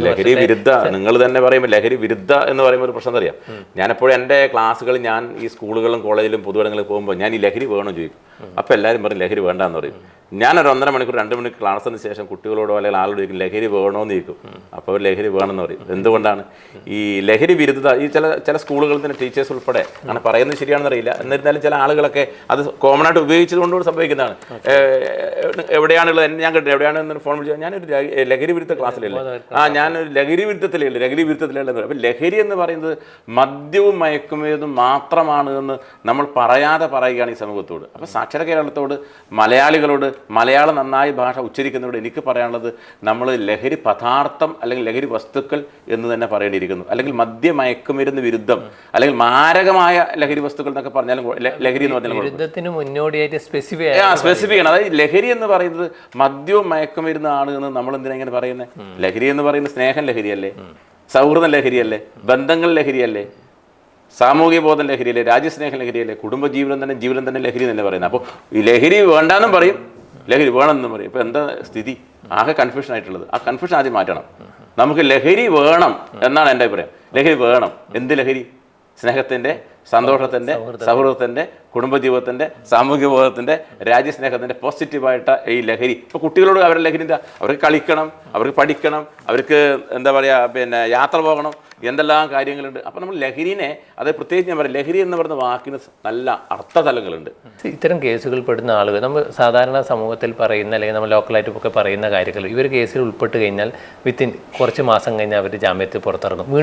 ലഹരി വിരുദ്ധ നിങ്ങൾ തന്നെ പറയുമ്പോൾ ലഹരി വിരുദ്ധ എന്ന് പറയുമ്പോൾ ഒരു പ്രശ്നം അറിയാം. ഞാനെപ്പോഴും എൻ്റെ ക്ലാസ്സുകൾ ഞാൻ ഈ സ്കൂളുകളിലും കോളേജിലും പൊതുവിടങ്ങളിൽ പോകുമ്പോൾ ഞാൻ ഈ ലഹരി വേണമെന്ന് ചോദിക്കും. അപ്പോൾ എല്ലാവരും പറയും ലഹരി വേണ്ടെന്ന് പറയും. ഞാനൊരു 1.5 മണിക്കൂർ 2 മണിക്കൂർ ക്ലാസ്സിന് ശേഷം കുട്ടികളോടോ അല്ലെങ്കിൽ ആളോട് ചോദിക്കും ലഹരി വേണമെന്ന് ചോദിക്കും. അപ്പോൾ അവർ ലഹരി വേണമെന്ന് പറയും. എന്തുകൊണ്ടാണ്? ഈ ലഹരി വിരുദ്ധത ഈ ചില സ്കൂളുകളിൽ തന്നെ ടീച്ചേഴ്സ് ഉൾപ്പെടെ അങ്ങനെ പറയുന്നത് ശരിയാണെന്ന് അറിയില്ല. എന്നിരുന്നാലും ചില ആളുകളൊക്കെ അത് കോമൺ ആയിട്ട് ഉപയോഗിച്ചത് കൊണ്ടുകൂടി സംഭവിക്കുന്നതാണ്. എവിടെയാണുള്ളത് ഞാൻ കേട്ടില്ല, എവിടെയാണ് ഫോൺ വിളിച്ചാൽ ഞാനൊരു ലഹരി വിരുദ്ധ ക്ലാസ്സിലല്ലേ, ഞാനൊരു ലഹരി വിരുദ്ധത്തിലുള്ളത്. അപ്പം ലഹരി എന്ന് പറയുന്നത് മദ്യവും മയക്കുമരുന്നും മാത്രമാണ് എന്ന് നമ്മൾ പറയാതെ പറയുകയാണ് ഈ സമൂഹത്തോട്. അപ്പം സാക്ഷര കേരളത്തോട്, മലയാളികളോട്, മലയാളം നന്നായി ഭാഷ ഉച്ചരിക്കുന്നതോട് എനിക്ക് പറയാനുള്ളത് നമ്മൾ ലഹരി പദാർത്ഥം അല്ലെങ്കിൽ ലഹരി വസ്തുക്കൾ എന്ന് തന്നെ പറയേണ്ടിയിരിക്കുന്നു. അല്ലെങ്കിൽ മദ്യമയക്കുമരുന്ന് വിരുദ്ധം അല്ലെങ്കിൽ മാരകമായ ലഹരി വസ്തുക്കൾ എന്നൊക്കെ പറഞ്ഞാലും ലഹരി എന്ന് പറഞ്ഞാൽ മുന്നോടിയായിട്ട് സ്പെസിഫൈ ആണ്. അതായത് ലഹരി എന്ന് പറയുന്നത് മദ്യവും മയക്കുമരുന്നാണ് എന്ന് നമ്മൾ എന്തിനാ ഇങ്ങനെ പറയുന്നത്? ലഹരി എന്ന് പറയുന്നത് സ്നേഹം ലഹരിയല്ലേ, സൗഹൃദം ലഹരിയല്ലേ, ബന്ധങ്ങൾ ലഹരിയല്ലേ, സാമൂഹിക ബോധം ലഹരിയല്ലേ, രാജ്യസ്നേഹം ലഹരിയല്ലേ, കുടുംബജീവനം തന്നെ ലഹരി എന്നല്ലേ പറയുന്നത്. അപ്പോൾ ഈ ലഹരി വേണ്ടാന്നും പറയും, ലഹരി വേണമെന്നും പറയും. ഇപ്പോൾ എന്താ സ്ഥിതി? ആകെ കൺഫ്യൂഷൻ ആയിട്ടുള്ളത്. ആ കൺഫ്യൂഷൻ ആദ്യം മാറ്റണം. നമുക്ക് ലഹരി വേണം എന്നാണ് എൻ്റെ അഭിപ്രായം. ലഹരി വേണം. എന്ത് ലഹരി? സ്നേഹത്തിൻ്റെ, സന്തോഷത്തിൻ്റെ, സൗഹൃദത്തിൻ്റെ, കുടുംബജീവിതത്തിൻ്റെ, സാമൂഹിക ബോധത്തിൻ്റെ, രാജ്യസ്നേഹത്തിൻ്റെ പോസിറ്റീവായിട്ട് ഈ ലഹരി. ഇപ്പോൾ കുട്ടികളോട് അവരുടെ ലഹരി എന്താ? അവർക്ക് കളിക്കണം, അവർക്ക് പഠിക്കണം, അവർക്ക് എന്താ പറയുക യാത്ര പോകണം, എന്തെല്ലാം കാര്യങ്ങളുണ്ട്. അപ്പോൾ നമ്മൾ ലഹരിനെ, അത് പ്രത്യേകിച്ച് ഞാൻ പറയാം, ലഹരി എന്ന് പറയുന്ന വാക്കിന് നല്ല അർത്ഥതലങ്ങളുണ്ട്. ഇത്തരം കേസുകൾ പെടുന്ന ആളുകൾ നമ്മൾ സാധാരണ സമൂഹത്തിൽ പറയുന്ന അല്ലെങ്കിൽ നമ്മൾ ലോക്കലായിട്ടൊക്കെ പറയുന്ന കാര്യങ്ങൾ ഇവർ കേസിൽ ഉൾപ്പെട്ട് കഴിഞ്ഞാൽ വിത്തിൻ കുറച്ച് മാസം കഴിഞ്ഞാൽ അവർ ജാമ്യത്തിൽ പുറത്തിറങ്ങും.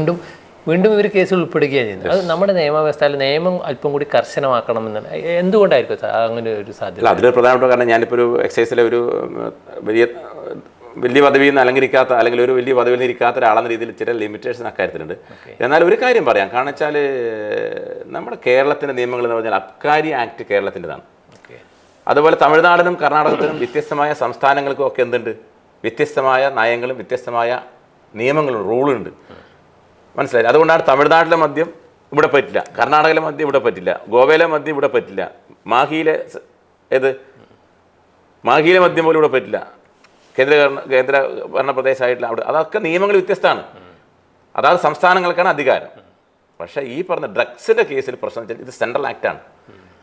വീണ്ടും ഇവർ കേസിൽ ഉൾപ്പെടുകയാണ് ചെയ്യുന്നത്. അത് നമ്മുടെ നിയമവ്യവസ്ഥയിൽ നിയമം അല്പം കൂടി കർശനമാക്കണമെന്നാണ്. എന്തുകൊണ്ടായിരിക്കും അങ്ങനെ ഒരു സാധ്യത? അതിലൊരു പ്രധാനപ്പെട്ട കാരണം ഞാനിപ്പോൾ ഒരു എക്സൈസിലെ ഒരു വലിയ പദവിയിൽ നിന്ന് അലങ്കരിക്കാത്ത അല്ലെങ്കിൽ ഒരു വലിയ പദവിയിൽ ഇരിക്കാത്ത ഒരാളെന്ന രീതിയിൽ ചില ലിമിറ്റേഷൻ അക്കാര്യത്തിലുണ്ട്. എന്നാൽ ഒരു കാര്യം പറയാം. കാരണം വെച്ചാൽ നമ്മുടെ കേരളത്തിൻ്റെ നിയമങ്ങൾ എന്ന് പറഞ്ഞാൽ അബ്കാരി ആക്ട് കേരളത്തിൻ്റെതാണ്. അതുപോലെ തമിഴ്നാടിനും കർണാടകത്തിനും വ്യത്യസ്തമായ സംസ്ഥാനങ്ങൾക്കും ഒക്കെ എന്തുണ്ട്? വ്യത്യസ്തമായ നയങ്ങളും വ്യത്യസ്തമായ നിയമങ്ങളും റൂളുണ്ട്. മനസ്സിലായി? അതുകൊണ്ടാണ് തമിഴ്നാട്ടിലെ മദ്യം ഇവിടെ പറ്റില്ല, കർണാടകയിലെ മദ്യം ഇവിടെ പറ്റില്ല, ഗോവയിലെ മദ്യം ഇവിടെ പറ്റില്ല, മാഹിയിലെ മദ്യം പോലും ഇവിടെ പറ്റില്ല, കേന്ദ്ര ഭരണ പ്രദേശമായിട്ടുള്ള അവിടെ. അതൊക്കെ നിയമങ്ങൾ വ്യത്യസ്തമാണ്. അതായത് സംസ്ഥാനങ്ങൾക്കാണ് അധികാരം. പക്ഷേ ഈ പറഞ്ഞ ഡ്രഗ്സിൻ്റെ കേസിൽ പ്രശ്നം വെച്ചാൽ ഇത് സെൻട്രൽ ആക്റ്റാണ്.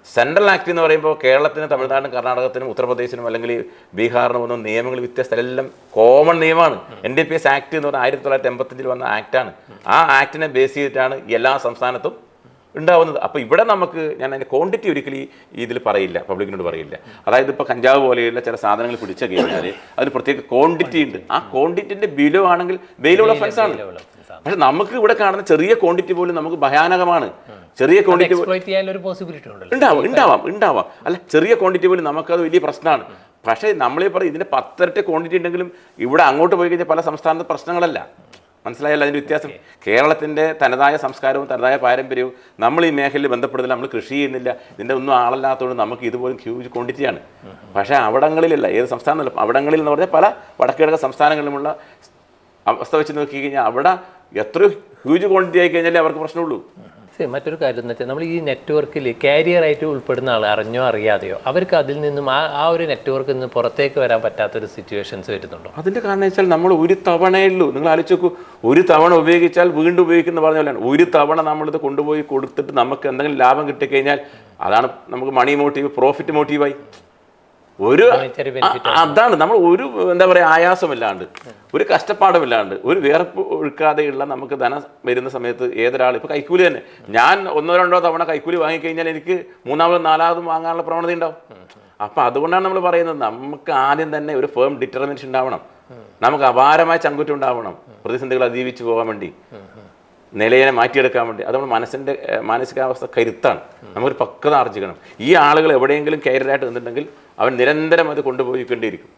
സെൻട്രൽ ആക്ട് എന്ന് പറയുമ്പോൾ കേരളത്തിനും തമിഴ്നാടിനും കർണാടകത്തിനും ഉത്തർപ്രദേശിനും അല്ലെങ്കിൽ ബീഹാറിനും ഒന്നും നിയമങ്ങൾ വ്യത്യസ്ത, എല്ലാം കോമൺ നിയമമാണ്. NDPS ആക്ട് എന്ന് പറഞ്ഞാൽ 1985 വന്ന ആക്റ്റാണ്. ആ ആക്ടിനെ ബേസ് ചെയ്തിട്ടാണ് എല്ലാ സംസ്ഥാനത്തും ഉണ്ടാവുന്നത്. അപ്പോൾ ഇവിടെ നമുക്ക് ഞാൻ അതിൻ്റെ ക്വാണ്ടിറ്റി ഒരിക്കലും ഇതിൽ പറയില്ല, പബ്ലിക്കിനോട് പറയില്ല. അതായത് ഇപ്പോൾ കഞ്ചാവ് പോലെയുള്ള ചില സാധനങ്ങൾ പിടിച്ചു കഴിഞ്ഞാൽ അതിന് പ്രത്യേക ക്വാണ്ടിറ്റി ഉണ്ട്. ആ ക്വാണ്ടിറ്റിൻ്റെ ബിലോ ആണെങ്കിൽ ബെയിലുള്ള ഒഫൻസ് ആണ്. പക്ഷെ നമുക്ക് ഇവിടെ കാണുന്ന ചെറിയ ക്വാണ്ടിറ്റി പോലും നമുക്ക് ഭയാനകമാണ്. ചെറിയ ക്വാണ്ടിറ്റി ഉണ്ടാവാം. അല്ല, ചെറിയ ക്വാണ്ടിറ്റി പോലും നമുക്കത് വലിയ പ്രശ്നമാണ്. പക്ഷേ നമ്മളീ പറയും ഇതിൻ്റെ 10 ഇരട്ടി ക്വാണ്ടിറ്റി ഉണ്ടെങ്കിലും ഇവിടെ അങ്ങോട്ട് പോയി കഴിഞ്ഞാൽ പല സംസ്ഥാനത്ത് പ്രശ്നങ്ങളല്ല. മനസ്സിലായല്ലോ അതിൻ്റെ വ്യത്യാസം? കേരളത്തിൻ്റെ തനതായ സംസ്കാരവും തനതായ പാരമ്പര്യവും നമ്മൾ ഈ മേഖലയിൽ ബന്ധപ്പെടുന്നില്ല, നമ്മൾ കൃഷി ചെയ്യുന്നില്ല, ഇതിൻ്റെ ഒന്നും ആളല്ലാത്തതുകൊണ്ട് നമുക്ക് ഇതുപോലും ഹ്യൂജ് ക്വാണ്ടിറ്റിയാണ്. പക്ഷേ അവിടങ്ങളിലല്ല, ഏത് സംസ്ഥാനമല്ല, അവിടങ്ങളിൽ എന്ന് പറഞ്ഞാൽ പല വടക്കിഴക്ക് സംസ്ഥാനങ്ങളിലുമുള്ള അവസ്ഥ വെച്ച് നോക്കി കഴിഞ്ഞാൽ അവിടെ എത്ര ഹ്യൂജ് ക്വാണ്ടിറ്റി ആയി കഴിഞ്ഞാലേ അവർക്ക് പ്രശ്നമുള്ളൂ. മറ്റൊരു കാര്യം എന്ന് വെച്ചാൽ നമ്മൾ ഈ നെറ്റ്വർക്കിൽ കാരിയറായിട്ട് ഉൾപ്പെടുന്ന ആൾ അറിഞ്ഞോ അറിയാതെയോ അവർക്ക് അതിൽ നിന്നും ആ ഒരു നെറ്റ്വർക്കിൽ നിന്ന് പുറത്തേക്ക് വരാൻ പറ്റാത്തൊരു സിറ്റുവേഷൻസ് വരുന്നുണ്ടോ? അതിൻ്റെ കാരണം വെച്ചാൽ നമ്മൾ ഒരു തവണയേ ഉള്ളൂ. നിങ്ങൾ ആലോചിച്ച് നോക്കൂ, ഒരു തവണ ഉപയോഗിച്ചാൽ വീണ്ടും ഉപയോഗിക്കുന്ന പറഞ്ഞ പോലെയാണ്. ഒരു തവണ നമ്മളിത് കൊണ്ടുപോയി കൊടുത്തിട്ട് നമുക്ക് എന്തെങ്കിലും ലാഭം കിട്ടിക്കഴിഞ്ഞാൽ അതാണ് നമുക്ക് മണി മോട്ടീവ്, പ്രോഫിറ്റ് മോട്ടീവായി. അതാണ് നമ്മൾ ഒരു എന്താ പറയുക ആയാസമില്ലാണ്ട്, ഒരു കഷ്ടപ്പാടുമില്ലാണ്ട്, ഒരു വിയർപ്പ് ഒഴുക്കാതെയുള്ള നമുക്ക് ധനം വരുന്ന സമയത്ത് ഏതൊരാൾ ഇപ്പോൾ കൈക്കൂലി തന്നെ, ഞാൻ 1-2 തവണ കൈക്കൂലി വാങ്ങിക്കഴിഞ്ഞാൽ എനിക്ക് 3-ാമതും 4-ാമതും വാങ്ങാനുള്ള പ്രവണത ഉണ്ടാവും. അപ്പം അതുകൊണ്ടാണ് നമ്മൾ പറയുന്നത് നമുക്ക് ആദ്യം തന്നെ ഒരു ഫേം ഡിറ്റർമിനേഷൻ ഉണ്ടാവണം, നമുക്ക് അപാരമായ ചങ്കുറ്റം ഉണ്ടാവണം പ്രതിസന്ധികൾ അതിജീവിച്ച് പോകാൻ വേണ്ടി, നിലയെ മാറ്റിയെടുക്കാൻ വേണ്ടി. അത് നമ്മൾ മനസ്സിൻ്റെ മാനസികാവസ്ഥ കരുത്താണ്, നമുക്കൊരു പക്വത ആർജിക്കണം. ഈ ആളുകൾ എവിടെയെങ്കിലും കയറിലായിട്ട് നിന്നിട്ടുണ്ടെങ്കിൽ അവൻ നിരന്തരം അത് കൊണ്ടുപോയിക്കൊണ്ടിരിക്കും.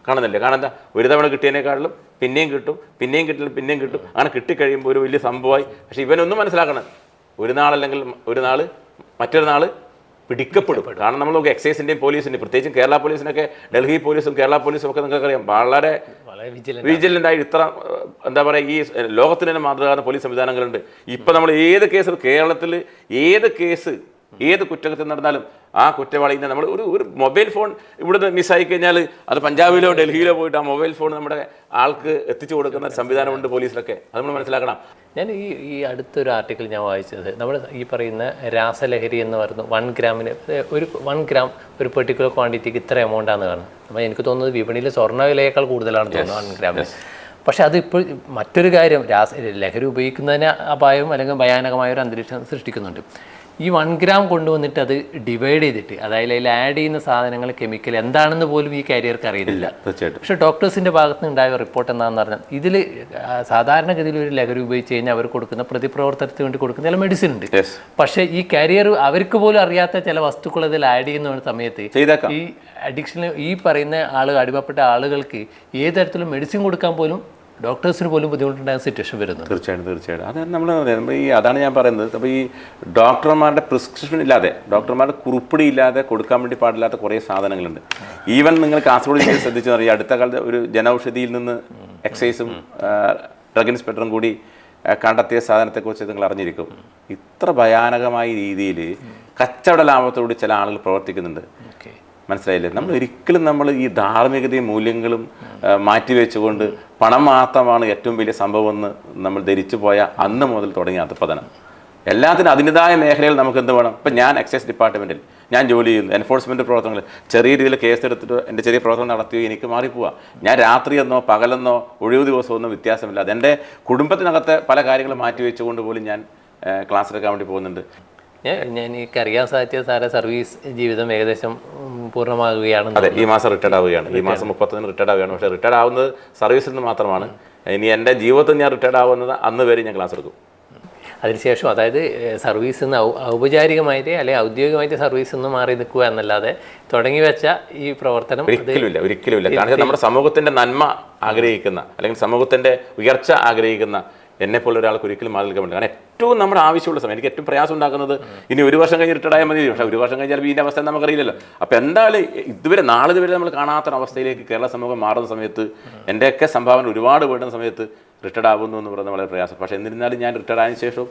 കാണുന്നില്ലേ? കാരണം എന്താ, ഒരു തവണ കിട്ടിയതിനേക്കാളും പിന്നെയും കിട്ടും, പിന്നെയും കിട്ടില്ല, പിന്നെയും കിട്ടും. അങ്ങനെ കിട്ടിക്കഴിയുമ്പോൾ ഒരു വലിയ സംഭവമായി. പക്ഷേ ഇവനൊന്നും മനസ്സിലാക്കണം, ഒരു നാളല്ലെങ്കിൽ ഒരു നാൾ മറ്റൊരു നാൾ പിടിക്കപ്പെടും. കാരണം നമ്മൾ നോക്കുക, എക്സൈസിൻ്റെയും പോലീസിൻ്റെയും, പ്രത്യേകിച്ചും കേരള പോലീസിനൊക്കെ, ഡൽഹി പോലീസും കേരള പോലീസും ഒക്കെ നിങ്ങൾക്കറിയാം വളരെ വിജിലൻ്റായി ഇത്ര എന്താ പറയുക, ഈ ലോകത്തിന് തന്നെ മാതൃകാവുന്ന പോലീസ് സംവിധാനങ്ങളുണ്ട്. ഇപ്പം നമ്മൾ ഏത് കേസ്, കേരളത്തിൽ ഏത് കുറ്റകൃത്യം നടന്നാലും ആ കുറ്റവാളിനെ നമ്മൾ ഒരു മൊബൈൽ ഫോൺ ഇവിടുന്ന് മിസ്സായി കഴിഞ്ഞാൽ അത് പഞ്ചാബിലോ ഡൽഹിയിലോ പോയിട്ട് ആ മൊബൈൽ ഫോൺ നമ്മുടെ ആൾക്ക് എത്തിച്ചു കൊടുക്കുന്ന സംവിധാനമുണ്ട് പോലീസിലൊക്കെ. അത് നമ്മൾ മനസ്സിലാക്കണം. ഞാൻ ഈ അടുത്തൊരു ആർട്ടിക്കിൾ ഞാൻ വായിച്ചത്, നമ്മൾ ഈ പറയുന്ന രാസലഹരി എന്ന് പറയുന്നത് 1 ഗ്രാമിന് ഒരു 1 ഗ്രാം ഒരു പെർട്ടിക്കുലർ ക്വാണ്ടിറ്റിക്ക് ഇത്ര എമൗണ്ടാണ് കാണുന്നത്. അപ്പോൾ എനിക്ക് തോന്നുന്നത് വിപണിയിൽ സ്വർണ്ണ വിലയേക്കാൾ കൂടുതലാണെന്ന് തോന്നുന്നു 1 ഗ്രാമിന്. പക്ഷേ അതിപ്പോൾ മറ്റൊരു കാര്യം, ലഹരി ഉപയോഗിക്കുന്നതിന് അപായവും അല്ലെങ്കിൽ ഭയാനകമായ ഒരു അന്തരീക്ഷം സൃഷ്ടിക്കുന്നുണ്ട്. ഈ 1 ഗ്രാം കൊണ്ടുവന്നിട്ട് അത് ഡിവൈഡ് ചെയ്തിട്ട്, അതായത് അതിൽ ആഡ് ചെയ്യുന്ന സാധനങ്ങൾ കെമിക്കൽ എന്താണെന്ന് പോലും ഈ കാരിയർക്ക് അറിയില്ല. പക്ഷേ ഡോക്ടേഴ്സിൻ്റെ ഭാഗത്ത് നിന്ന് ഉണ്ടായ റിപ്പോർട്ട് എന്താണെന്ന് പറഞ്ഞാൽ, ഇതിൽ സാധാരണഗതിയിൽ ഒരു ലഹരി ഉപയോഗിച്ച് കഴിഞ്ഞാൽ അവർ കൊടുക്കുന്ന പ്രതിപ്രവർത്തനത്തിന് വേണ്ടി കൊടുക്കുന്ന ചില മെഡിസിൻ ഉണ്ട്. പക്ഷേ ഈ കാരിയർ അവർക്ക് പോലും അറിയാത്ത ചില വസ്തുക്കൾ ഇതിൽ ആഡ് ചെയ്യുന്ന സമയത്ത് ഈ അഡിക്ഷനിൽ ഈ പറയുന്ന അടിമപ്പെട്ട ആളുകൾക്ക് ഏത് തരത്തിലും മെഡിസിൻ കൊടുക്കാൻ പോലും ഡോക്ടേഴ്സിന് പോലും ബുദ്ധിമുട്ടുണ്ടാകുന്ന സിറ്റുവേഷൻ വരുന്നത്. തീർച്ചയായിട്ടും അത് അതാണ് ഞാൻ പറയുന്നത്. അപ്പോൾ ഈ ഡോക്ടർമാരുടെ പ്രിസ്ക്രിപ്ഷൻ ഇല്ലാതെ, ഡോക്ടർമാരുടെ കുറിപ്പടി ഇല്ലാതെ കൊടുക്കാൻ വേണ്ടി പാടില്ലാത്ത കുറേ സാധനങ്ങളുണ്ട്. ഈവൻ നിങ്ങൾ കാസർഗോഡ് ശ്രദ്ധിച്ചു അറിയാം, അടുത്ത കാലത്ത് ഒരു ജനൌഷധിയിൽ നിന്ന് എക്സൈസും ഡ്രഗ് ഇൻസ്പെക്ടറും കൂടി കണ്ടെത്തിയ സാധനത്തെക്കുറിച്ച് നിങ്ങൾ അറിഞ്ഞിരിക്കും. ഇത്ര ഭയാനകമായ രീതിയിൽ കച്ചവട ലാഭത്തോട് ചില ആളുകൾ പ്രവർത്തിക്കുന്നുണ്ട്. മനസ്സിലായില്ലേ? നമ്മൾ ഒരിക്കലും ഈ ധാർമ്മികതയും മൂല്യങ്ങളും മാറ്റിവെച്ചുകൊണ്ട് പണം മാത്രമാണ് ഏറ്റവും വലിയ സംഭവമെന്ന് നമ്മൾ ധരിച്ചു പോയ അന്ന് മുതൽ തുടങ്ങിയ അധപ്പതനം. എല്ലാത്തിനും അതിൻ്റെതായ മേഖലയിൽ നമുക്ക് എന്ത് വേണം. ഇപ്പം ഞാൻ എക്സൈസ് ഡിപ്പാർട്ട്മെൻറ്റിൽ ഞാൻ ജോലി ചെയ്യുന്നു, എൻഫോഴ്സ്മെൻറ്റ് പ്രവർത്തനങ്ങൾ ചെറിയ രീതിയിൽ കേസെടുത്തിട്ട് എൻ്റെ ചെറിയ പ്രവർത്തനം നടത്തുകയോ എനിക്ക് മാറിപ്പോവാം. ഞാൻ രാത്രിയെന്നോ പകലെന്നോ ഒഴിവ് ദിവസമൊന്നും വ്യത്യാസമില്ല. അതെൻ്റെ കുടുംബത്തിനകത്തെ പല കാര്യങ്ങളും മാറ്റിവെച്ചുകൊണ്ട് പോലും ഞാൻ ക്ലാസ് എടുക്കാൻ വേണ്ടി പോകുന്നുണ്ട്. എനിക്കറിയാൻ സാധിച്ച സാറെ സർവീസ് ജീവിതം ഏകദേശം പൂർണ്ണമാകുകയാണ്. അതെ, ഈ മാസം റിട്ടയർഡ് ആവുകയാണ്. ഈ മാസം 30-ന് റിട്ടയർഡ് ആവുകയാണ്. പക്ഷേ റിട്ടയർഡ് ആവുന്നത് സർവീസിൽ നിന്ന് മാത്രമാണ്. ഇനി എൻ്റെ ജീവിതത്തിൽ ഞാൻ റിട്ടയർഡ് ആവുന്നത് അന്ന് വരെ ഞാൻ ക്ലാസ് എടുക്കും. അതിനുശേഷം, അതായത് സർവീസിൽ നിന്ന് ഔപചാരികമായിട്ട് അല്ലെങ്കിൽ ഔദ്യോഗികമായിട്ട് സർവീസിൽ നിന്ന് മാറി നിൽക്കുക എന്നല്ലാതെ തുടങ്ങി വെച്ച ഈ പ്രവർത്തനം ഒരിക്കലുമില്ല. കാരണം നമ്മുടെ സമൂഹത്തിൻ്റെ നന്മ ആഗ്രഹിക്കുന്ന അല്ലെങ്കിൽ സമൂഹത്തിൻ്റെ ഉയർച്ച ആഗ്രഹിക്കുന്ന എന്നെപ്പോലെ ഒരാൾക്ക് ഒരിക്കലും മാറി നിൽക്കാൻ പറ്റില്ല. കാരണം ഏറ്റവും നമ്മുടെ ആവശ്യമുള്ള സമയം, എനിക്ക് ഏറ്റവും പ്രയാസം ഉണ്ടാക്കുന്നത് ഇനി 1 വർഷം കഴിഞ്ഞ് റിട്ടയർഡ് ആയാൽ മതി. പക്ഷേ 1 വർഷം കഴിഞ്ഞാൽ ഇതിൻ്റെ അവസ്ഥ നമുക്കറിയില്ലല്ലോ. അപ്പോൾ എന്തായാലും നാളിതുവരെ നമ്മൾ കാണാത്ത അവസ്ഥയിലേക്ക് കേരള സമൂഹം മാറുന്ന സമയത്ത്, എൻ്റെയൊക്കെ സംഭാവന ഒരുപാട് വേണ്ടുന്ന സമയത്ത് റിട്ടയർഡ് ആകുന്നു എന്ന് പറയുന്നത് വളരെ പ്രയാസം. പക്ഷേ എന്നിരുന്നാലും ഞാൻ റിട്ടയർഡ് ആയതിനു ശേഷം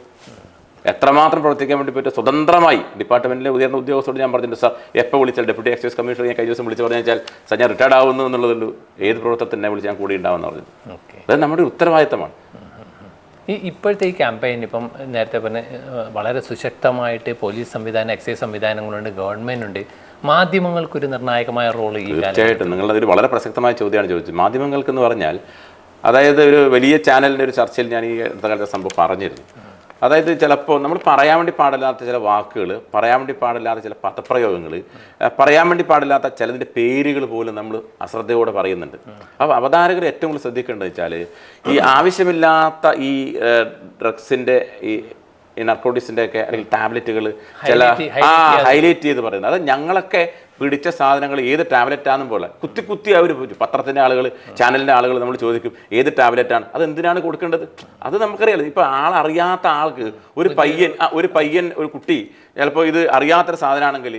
എത്രമാത്രം പ്രവർത്തിക്കാൻ വേണ്ടി പറ്റും സ്വതന്ത്രമായി ഡിപ്പാർട്ട്മെൻറ്റിലെ ഉയർന്ന ഉദ്യോഗസ്ഥരോട് ഞാൻ പറഞ്ഞിട്ടുണ്ട്, സാർ എപ്പോൾ വിളിച്ചാൽ ഡെപ്യൂട്ടി എക്സൈസ് കമ്മീഷണർ ഞാൻ കഴിഞ്ഞ ദിവസം വിളിച്ച് പറഞ്ഞു വെച്ചാൽ, സാർ ഞാൻ റിട്ടയർഡ് ആവുന്നു എന്നുള്ളതുള്ളൂ, ഏത് പ്രവർത്തനത്തിനെ വിളിച്ച് ഞാൻ കൂടി ഉണ്ടാവുമെന്ന് പറഞ്ഞു. അത് നമ്മുടെ ഉത്തരവാദിത്തമാണ്. ഇപ്പോഴത്തെ ഈ ക്യാമ്പയിൻ ഇപ്പം നേരത്തെ പറഞ്ഞ വളരെ സുശക്തമായിട്ട് പോലീസ് സംവിധാനം, എക്സൈസ് സംവിധാനങ്ങളുണ്ട്, ഗവൺമെൻറ് ഉണ്ട്, മാധ്യമങ്ങൾക്കൊരു നിർണായകമായ റോൾ ഈ തീർച്ചയായിട്ടും. നിങ്ങളതൊരു വളരെ പ്രസക്തമായ ചോദ്യമാണ് ചോദിച്ചത്. മാധ്യമങ്ങൾക്കെന്ന് പറഞ്ഞാൽ, അതായത് ഒരു വലിയ ചാനലിൻ്റെ ഒരു ചർച്ചയിൽ ഞാൻ ഈ അടുത്ത കാലത്തെ സംഭവം പറഞ്ഞിരുന്നു. അതായത് ചിലപ്പോൾ നമ്മൾ പറയാൻ വേണ്ടി പാടില്ലാത്ത ചില വാക്കുകൾ, പറയാൻ വേണ്ടി പാടില്ലാത്ത ചില പദപ്രയോഗങ്ങൾ, പറയാൻ വേണ്ടി പാടില്ലാത്ത ചിലതിൻ്റെ പേരുകൾ പോലും നമ്മൾ അശ്രദ്ധയോടെ പറയുന്നുണ്ട്. അപ്പോൾ അവതാരകർ ഏറ്റവും കൂടുതൽ ശ്രദ്ധിക്കേണ്ടത് വെച്ചാൽ, ഈ ആവശ്യമില്ലാത്ത ഈ ഡ്രഗ്സിൻ്റെ ഈ നർക്കോട്ടിക്സിൻ്റെ ഒക്കെ അല്ലെങ്കിൽ ടാബ്ലറ്റുകൾ ചില ഹൈലൈറ്റ് ചെയ്ത് പറയുന്നത്. അത് ഞങ്ങളൊക്കെ പിടിച്ച സാധനങ്ങൾ ഏത് ടാബ്ലറ്റാണെന്നും പോലെ കുത്തി അവർ പത്രത്തിൻ്റെ ആളുകൾ ചാനലിൻ്റെ ആളുകൾ നമ്മൾ ചോദിക്കും ഏത് ടാബ്ലറ്റാണ്, അത് എന്തിനാണ് കൊടുക്കേണ്ടത്, അത് നമുക്കറിയാലോ. ഇപ്പോൾ ആളറിയാത്ത ആൾക്ക് ഒരു പയ്യൻ ഒരു കുട്ടി ചിലപ്പോൾ ഇത് അറിയാത്തൊരു സാധനമാണെങ്കിൽ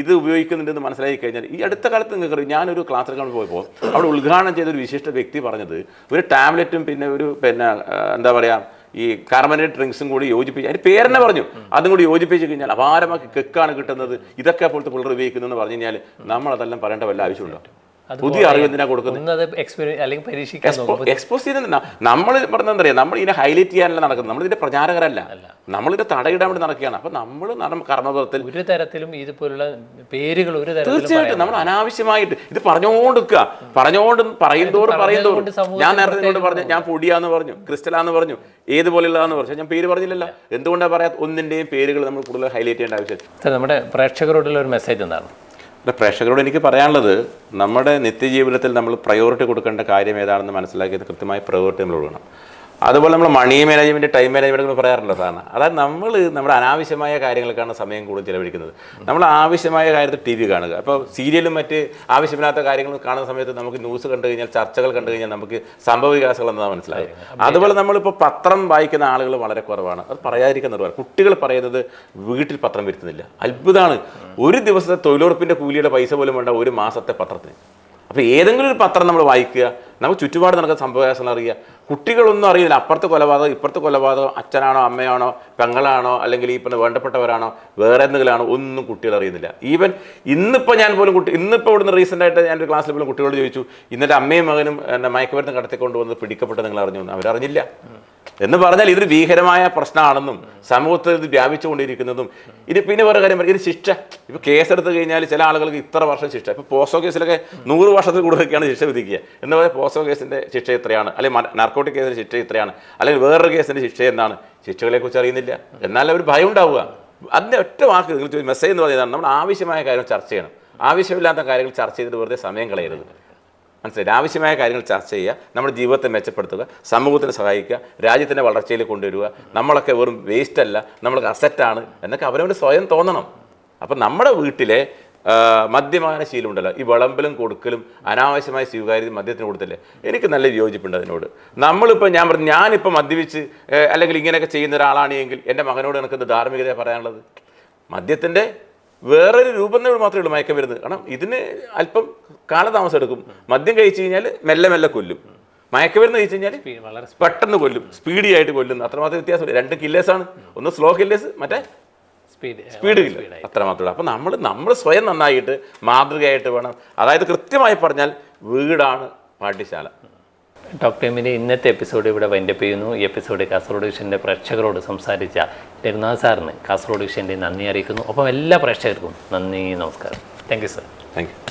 ഇത് ഉപയോഗിക്കുന്നുണ്ടെന്ന് മനസ്സിലാക്കി കഴിഞ്ഞാൽ ഈ അടുത്ത കാലത്ത് നിങ്ങൾക്ക് ഞാനൊരു ക്ലാസ് എടുക്കാൻ പോയപ്പോൾ അവിടെ ഉദ്ഘാടനം ചെയ്ത ഒരു വിശിഷ്ട വ്യക്തി പറഞ്ഞത് ഒരു ടാബ്ലറ്റും പിന്നെ എന്താ പറയുക ഈ കാർബണേറ്റ് ഡ്രിങ്ക്സും കൂടി യോജിപ്പിച്ച് അതിൻ്റെ പേരെന്നെ പറഞ്ഞു, അതും കൂടി യോജിപ്പിച്ച് കഴിഞ്ഞാൽ അപാരമാക്കി കെക്കാണ് കിട്ടുന്നത്, ഇതൊക്കെ പോലത്തെ പിള്ളേർ ഉപയോഗിക്കുന്നതെന്ന് പറഞ്ഞു കഴിഞ്ഞാൽ നമ്മളതെല്ലാം പറയേണ്ട വല്ല ആവശ്യമുണ്ടോ? പുതിയ അറിവ് എന്തിനാ കൊടുക്കുന്നത്? എക്സ്പോസ് ചെയ്ത് നമ്മൾ പറഞ്ഞാൽ എന്താ പറയുക, നമ്മൾ ഇതിനെ ഹൈലൈറ്റ് ചെയ്യാനല്ല നടക്കുന്നത്, നമ്മളിതിന്റെ പ്രചാരകരല്ല, നമ്മളിത് തടയിടാൻ വേണ്ടി നടക്കുകയാണ്. അപ്പൊ നമ്മൾ കർമ്മപഥത്തിൽ ഒരു തരത്തിലും ഇതുപോലുള്ള പേരുകൾ തീർച്ചയായിട്ടും നമ്മൾ അനാവശ്യമായിട്ട് ഇത് പറയുന്തോറും ഞാൻ നേരത്തെ നിന്നോട് പറഞ്ഞു, ഞാൻ പൊടിയാന്ന് പറഞ്ഞു, ക്രിസ്റ്റലാന്ന് പറഞ്ഞു, ഏതുപോലെയുള്ളതാന്ന് പറഞ്ഞു, ഞാൻ പേര് പറഞ്ഞില്ലല്ലോ. എന്തുകൊണ്ടാണ് പറയാ ഒന്നിന്റെയും പേരുകൾ നമ്മൾ കൂടുതൽ ഹൈലൈറ്റ് ചെയ്യേണ്ട ആവശ്യം? നമ്മുടെ പ്രേക്ഷകരോടുള്ള ഒരു മെസ്സേജ് എന്താണ്? പ്രേക്ഷകരോട് എനിക്ക് പറയാനുള്ളത്, നമ്മുടെ നിത്യജീവിതത്തിൽ നമ്മൾ പ്രയോറിറ്റി കൊടുക്കേണ്ട കാര്യം ഏതാണെന്ന് മനസ്സിലാക്കിയത് കൃത്യമായി പ്രയോറിറ്റി നമ്മൾ കൊടുക്കണം. അതുപോലെ നമ്മൾ മണി മാനേജ്മെൻറ്റ്, ടൈം മാനേജ്മെൻറ്റ് പറയാറുണ്ട് സാധാരണ. അതായത് നമ്മുടെ അനാവശ്യമായ കാര്യങ്ങൾക്കാണ് സമയം കൂടുതൽ ചിലവഴിക്കുന്നത്. നമ്മൾ ആവശ്യമായ കാര്യത്തിൽ TV കാണുക. അപ്പോൾ സീരിയലും മറ്റ് ആവശ്യമില്ലാത്ത കാര്യങ്ങൾ കാണുന്ന സമയത്ത് നമുക്ക് ന്യൂസ് കണ്ടു കഴിഞ്ഞാൽ, ചർച്ചകൾ കണ്ടു കഴിഞ്ഞാൽ നമുക്ക് സംഭവ വികാസങ്ങൾ എന്നതാണ് മനസ്സിലായത്. അതുപോലെ നമ്മളിപ്പോൾ പത്രം വായിക്കുന്ന ആളുകൾ വളരെ കുറവാണ്. അത് പറയാതിരിക്കാൻ നിർവ്വഹണം. കുട്ടികൾ പറയുന്നത് വീട്ടിൽ പത്രം വരുത്തുന്നില്ല. അത്ഭുതമാണ്. ഒരു ദിവസത്തെ തൊഴിലുറപ്പിൻ്റെ കൂലിയുടെ പൈസ പോലും വേണ്ട ഒരു മാസത്തെ പത്രത്തിന്. അപ്പോൾ ഏതെങ്കിലും ഒരു പത്രം നമ്മൾ വായിക്കുക, നമുക്ക് ചുറ്റുപാട് നടക്കുന്ന സംഭവവികാസങ്ങൾ അറിയുക. കുട്ടികളൊന്നും അറിയില്ല, അപ്പുറത്തെ കൊലപാതകം ഇപ്പുറത്തെ കൊലപാതകം, അച്ഛനാണോ അമ്മയാണോ പെങ്ങളാണോ അല്ലെങ്കിൽ ഈ വേണ്ടപ്പെട്ടവരാണോ വേറെ എന്തെങ്കിലാണോ, ഒന്നും കുട്ടികൾ അറിയുന്നില്ല. ഈവൻ ഇന്നിപ്പോൾ ഞാൻ പോലും ഇന്നിപ്പോൾ ഇവിടുന്ന് റീസെൻ്റായിട്ട് ഞാനൊരു ക്ലാസ്സിൽ പോലും കുട്ടികളോട് ചോദിച്ചു, ഇന്നലെ അമ്മയും മകനും മയക്കുമരുന്ന് കടത്തിക്കൊണ്ട് വന്ന് പിടിക്കപ്പെട്ട് നിങ്ങൾ അറിഞ്ഞു? അവരറിഞ്ഞില്ല. എന്ന് പറഞ്ഞാൽ ഇതൊരു ഭീകരമായ പ്രശ്നമാണെന്നും സമൂഹത്തിൽ ഇത് വ്യാപിച്ചുകൊണ്ടിരിക്കുന്നതും. പിന്നെ വേറെ കാര്യം പറയും, ഇത് ശിക്ഷ. ഇപ്പോൾ കേസെടുത്ത് കഴിഞ്ഞാൽ ചില ആളുകൾക്ക് ഇത്ര വർഷം ശിക്ഷ. ഇപ്പോൾ പോക്സോ കേസിലൊക്കെ 100 വർഷത്തിൽ കൂടുതലൊക്കെയാണ് ശിക്ഷ വിധിക്കുക. എന്ന് പറഞ്ഞാൽ പോക്സോ കേസിൻ്റെ ശിക്ഷ ഇത്രയാണ്, അല്ലെങ്കിൽ നാർക്കോട്ടിക് കേസിൻ്റെ ശിക്ഷ ഇത്രയാണ്, അല്ലെങ്കിൽ വേറൊരു കേസിൻ്റെ ശിക്ഷ എന്താണ്, ശിക്ഷകളെക്കുറിച്ച് അറിയുന്നില്ല. എന്നാൽ ഒരു ഭയം ഉണ്ടാവുക. അതിൻ്റെ ഒറ്റ വാക്ക് നിങ്ങൾ മെസ്സേജ് എന്ന് പറയുന്നതാണ്, നമ്മൾ ആവശ്യമായ കാര്യങ്ങൾ ചർച്ച ചെയ്യണം. ആവശ്യമില്ലാത്ത കാര്യങ്ങൾ ചർച്ച ചെയ്തിട്ട് വെറുതെ സമയം കളയരുത്. മനസ്സിലായി? ആവശ്യമായ കാര്യങ്ങൾ ചർച്ച ചെയ്യുക, നമ്മുടെ ജീവിതത്തെ മെച്ചപ്പെടുത്തുക, സമൂഹത്തിനെ സഹായിക്കുക, രാജ്യത്തിൻ്റെ വളർച്ചയിൽ കൊണ്ടുവരിക. നമ്മളൊക്കെ വെറും വേസ്റ്റ് അല്ല, നമ്മൾക്ക് അസറ്റാണ് എന്നൊക്കെ അവരവന് സ്വയം തോന്നണം. അപ്പം നമ്മുടെ വീട്ടിലെ മദ്യപാന ശീലം ഉണ്ടല്ലോ, ഈ വിളമ്പലും കൊടുക്കലും അനാവശ്യമായ സ്വീകാര്യത മദ്യത്തിന് കൊടുത്തില്ലേ, എനിക്ക് നല്ല വിയോജിപ്പുണ്ട് അതിനോട്. നമ്മളിപ്പോൾ ഞാനിപ്പോൾ മദ്യപിച്ച് അല്ലെങ്കിൽ ഇങ്ങനെയൊക്കെ ചെയ്യുന്ന ഒരാളാണെങ്കിൽ എൻ്റെ മകനോട് എനിക്കെന്ത് ധാർമ്മികത പറയാനുള്ളത്? മദ്യത്തിൻ്റെ വേറൊരു രൂപം മാത്രമേ ഉള്ളൂ മയക്കുമരുന്ന്. കാരണം ഇതിന് അല്പം കാലതാമസം എടുക്കും. മദ്യം കഴിച്ചു കഴിഞ്ഞാൽ മെല്ലെ കൊല്ലും. മയക്കുമരുന്ന് കഴിച്ചു കഴിഞ്ഞാൽ പെട്ടെന്ന് കൊല്ലും, സ്പീഡിയായിട്ട് കൊല്ലുന്നു. അത്രമാത്രം വ്യത്യാസമില്ല. 2 കില്ലേഴ്സാണ്. ഒന്ന് സ്ലോ കില്ലേഴ്സ്, മറ്റേ സ്പീഡ് കില്ലേഴ്സ്. അത്രമാത്രമേ. അപ്പം നമ്മൾ സ്വയം നന്നായിട്ട് മാതൃകയായിട്ട് വേണം. അതായത് കൃത്യമായി പറഞ്ഞാൽ വീടാണ് പാഠ്യശാല. ഡോക്ടർ എമ്മിൻ്റെ ഇന്നത്തെ എപ്പിസോഡ് ഇവിടെ വൈൻഡപ്പ് ചെയ്യുന്നു. ഈ എപ്പിസോഡ് കാസർഗോഡ് വിഷൻ്റെ പ്രേക്ഷകരോട് സംസാരിച്ച രഘുനാഥ് സാറിന് കാസർഗോഡ് വിഷൻ്റെ നന്ദി അറിയിക്കുന്നു. ഒപ്പം എല്ലാ പ്രേക്ഷകർക്കും നന്ദി, നമസ്കാരം. Thank you sir. Thank you.